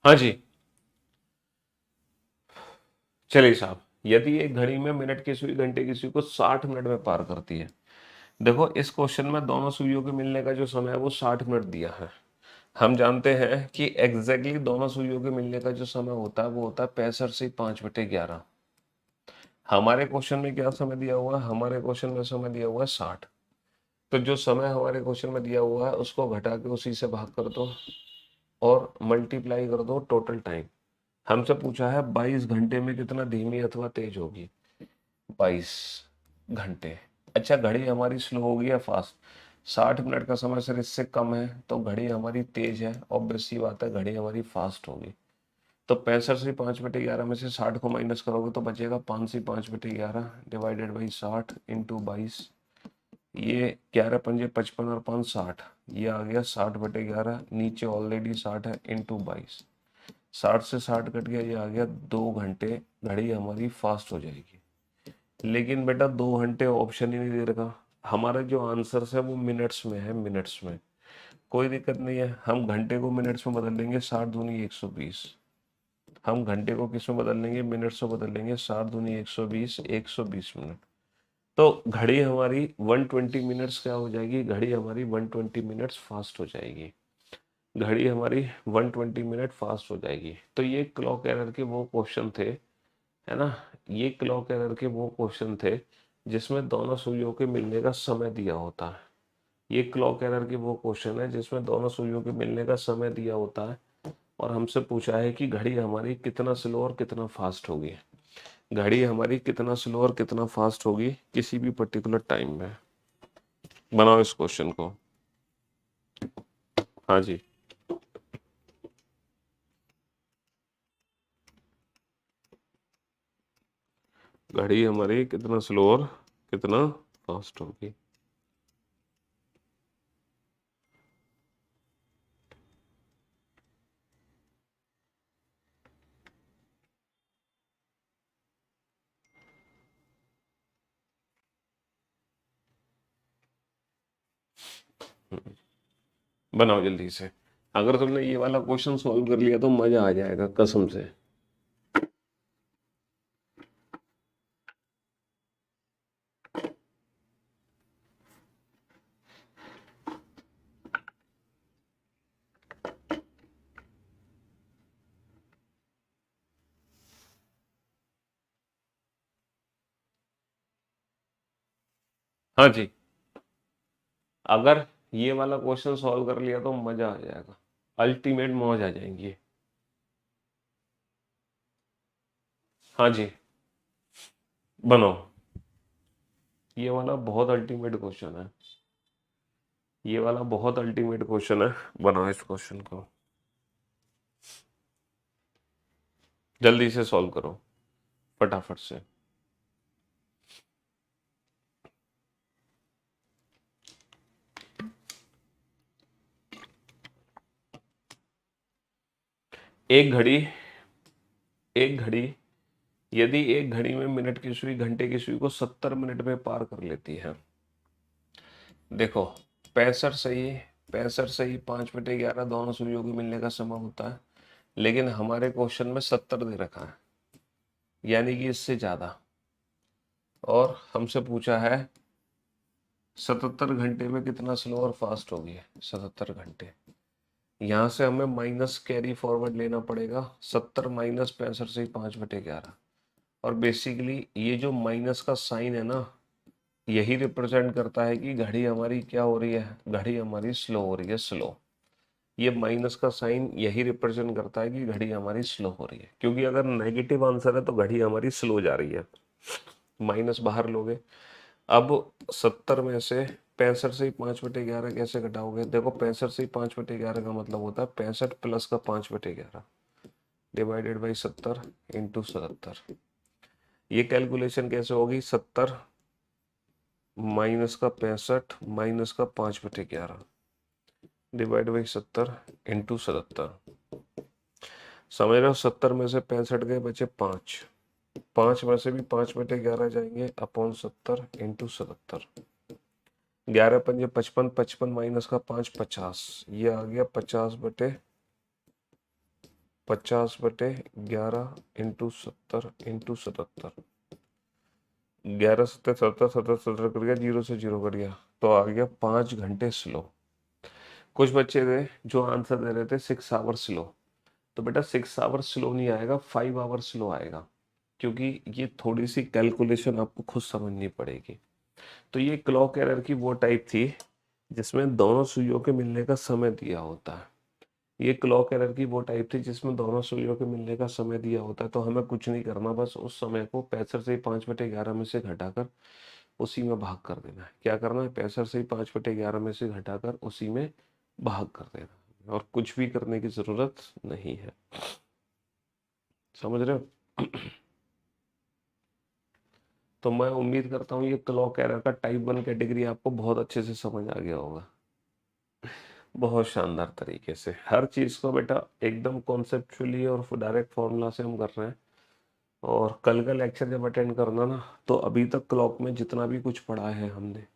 हाँ जी, चलिए साहब, यदि एक घड़ी में मिनट की सुई घंटे की सुई को 60 मिनट में पार करती है, देखो इस क्वेश्चन में दोनों सुइयों के मिलने का जो समय है वो 60 मिनट दिया है। हम जानते हैं कि एग्जैक्टली दोनों सुइयों के मिलने का जो समय होता है वो होता है 65 से 5/11। हमारे क्वेश्चन में क्या समय दिया हुआ है, हमारे क्वेश्चन में समय दिया हुआ है 60। तो जो समय हमारे क्वेश्चन में दिया हुआ है उसको घटा के उसी से भाग कर दो और मल्टीप्लाई कर दो टोटल टाइम। हमसे पूछा है 22 घंटे में कितना धीमी अथवा तेज होगी, 22 घंटे। अच्छा, घड़ी हमारी स्लो होगी या फास्ट, 60 मिनट का समय सर इससे कम है तो घड़ी हमारी तेज है, ऑब्वियस सी बात है घड़ी हमारी फास्ट होगी। तो 65 से 5/11 में से 60 को माइनस करोगे तो बचेगा 5 से 5/11 डिवाइडेड बाई 60 इंटू 22। ये 11 पंजे 55 और 5 60, ये आ गया 60/11, नीचे ऑलरेडी 60 है, इंटू 22। 60 से 60 कट गया, ये आ गया 2 घंटे, घड़ी हमारी फास्ट हो जाएगी। लेकिन बेटा 2 घंटे ऑप्शन ही नहीं दे रखा, हमारा जो आंसर है वो मिनट्स में है, मिनट्स में। कोई दिक्कत नहीं है, हम घंटे को मिनट्स में बदल लेंगे, 60 दूनी 120। हम घंटे को किस में बदल लेंगे, मिनट्स में बदल लेंगे, 60 दूनी 120, 120 मिनट। तो घड़ी हमारी 120 मिनट्स क्या हो जाएगी, घड़ी हमारी 120 मिनट्स फास्ट हो जाएगी, घड़ी हमारी 120 मिनट फास्ट हो जाएगी। तो ये क्लॉक एरर के वो क्वेश्चन थे, है ना, ये क्लॉक एरर के वो क्वेश्चन थे जिसमें दोनों सुइयों के मिलने का समय दिया होता है। ये क्लॉक एरर के वो क्वेश्चन है जिसमें दोनों सुइयों के मिलने का समय दिया होता है और हमसे पूछा है कि घड़ी हमारी कितना स्लो और कितना फास्ट होगी, घड़ी हमारी कितना स्लो और कितना फास्ट होगी किसी भी पर्टिकुलर टाइम में। बनाओ इस क्वेश्चन को। हाँ जी, घड़ी हमारी कितना स्लो और कितना फास्ट होगी। बनाओ जल्दी से, अगर तुमने ये वाला क्वेश्चन सॉल्व कर लिया तो मजा आ जाएगा कसम से। हाँ जी, अगर ये वाला क्वेश्चन सॉल्व कर लिया तो मजा आ जाएगा, अल्टीमेट मौज आ जाएंगी। हाँ जी, बनाओ, ये वाला बहुत अल्टीमेट क्वेश्चन है, ये वाला बहुत अल्टीमेट क्वेश्चन है। बनाओ इस क्वेश्चन को, जल्दी से सॉल्व करो फटाफट से। एक घड़ी एक घड़ी, यदि एक घड़ी में मिनट की सुई घंटे की सुई को 70 मिनट में पार कर लेती है, देखो 65 सही, 65 सही 5/11 दोनों सुइयों के मिलने का समय होता है, लेकिन हमारे क्वेश्चन में 70 दे रखा है, यानी कि इससे ज्यादा। और हमसे पूछा है 77 घंटे में कितना स्लो और फास्ट होगी, 77 घंटे। यहाँ से हमें माइनस कैरी फॉरवर्ड लेना पड़ेगा, 70 माइनस 65 से 5/11। और बेसिकली ये जो माइनस का साइन है ना, यही रिप्रेजेंट करता है कि घड़ी हमारी क्या हो रही है, घड़ी हमारी स्लो हो रही है, स्लो। ये माइनस का साइन यही रिप्रेजेंट करता है कि घड़ी हमारी स्लो हो रही है, क्योंकि अगर नेगेटिव आंसर है तो घड़ी हमारी स्लो जा रही है। माइनस बाहर लोगे। अब 70 में से 65 से 5/11 कैसे घटाओगे? देखो 65 से 5/11 का मतलब होता है 65 प्लस का 5/11 डिवाइडेड बाई 70 इंटू 77। ये कैलकुलेशन कैसे होगी? 70 माइनस का 65 माइनस का 5/11 डिवाइड बाई 70 इंटू 77। समझ रहे हो? 70 में से 65 गए, बचे 5, 5 में से भी 5/11 जाएंगे अपॉन 70 इंटू 77। 11 पंजे 55, 55 माइनस का 5 50, ये आ गया 50/11 इंटू 70 इंटू 77। 11 सत्तर 70, 70 70 कर गया, 0 से 0 कट गया, तो आ गया 5 घंटे स्लो। कुछ बच्चे थे जो आंसर दे रहे थे 6 आवर स्लो, तो बेटा 6 आवर स्लो नहीं आएगा, 5 आवर स्लो आएगा, क्योंकि ये थोड़ी सी कैलकुलेशन आपको खुद समझनी पड़ेगी। तो ये क्लॉक एरर की वो टाइप थी जिसमें दोनों सुइयों के मिलने का समय दिया होता है। ये क्लॉक एरर की वो टाइप थी जिसमें दोनों सुइयों के मिलने का समय दिया होता है, तो हमें कुछ नहीं करना, बस उस समय को 65 से 5/11 में से घटाकर उसी में भाग कर देना है। क्या करना है? 65 से 5/11 में से घटाकर उसी में भाग कर देना है, और कुछ भी करने की जरूरत नहीं है। समझ रहे हो? तो मैं उम्मीद करता हूँ ये क्लॉक एरर का टाइप 1 कैटेगरी आपको बहुत अच्छे से समझ आ गया होगा। बहुत शानदार तरीके से हर चीज़ को बेटा एकदम कॉन्सेप्चुअली और डायरेक्ट फॉर्मूला से हम कर रहे हैं। और कल का लेक्चर जब अटेंड करना ना, तो अभी तक क्लॉक में जितना भी कुछ पढ़ा है हमने,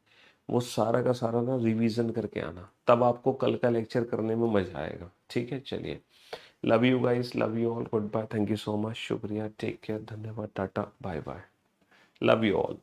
वो सारा का सारा ना रिवीजन करके आना, तब आपको कल का लेक्चर करने में मजा आएगा। ठीक है, चलिए, love you guys, love you all, good bye, thank you so much, शुक्रिया, टेक केयर, धन्यवाद, tata, bye bye, love you all.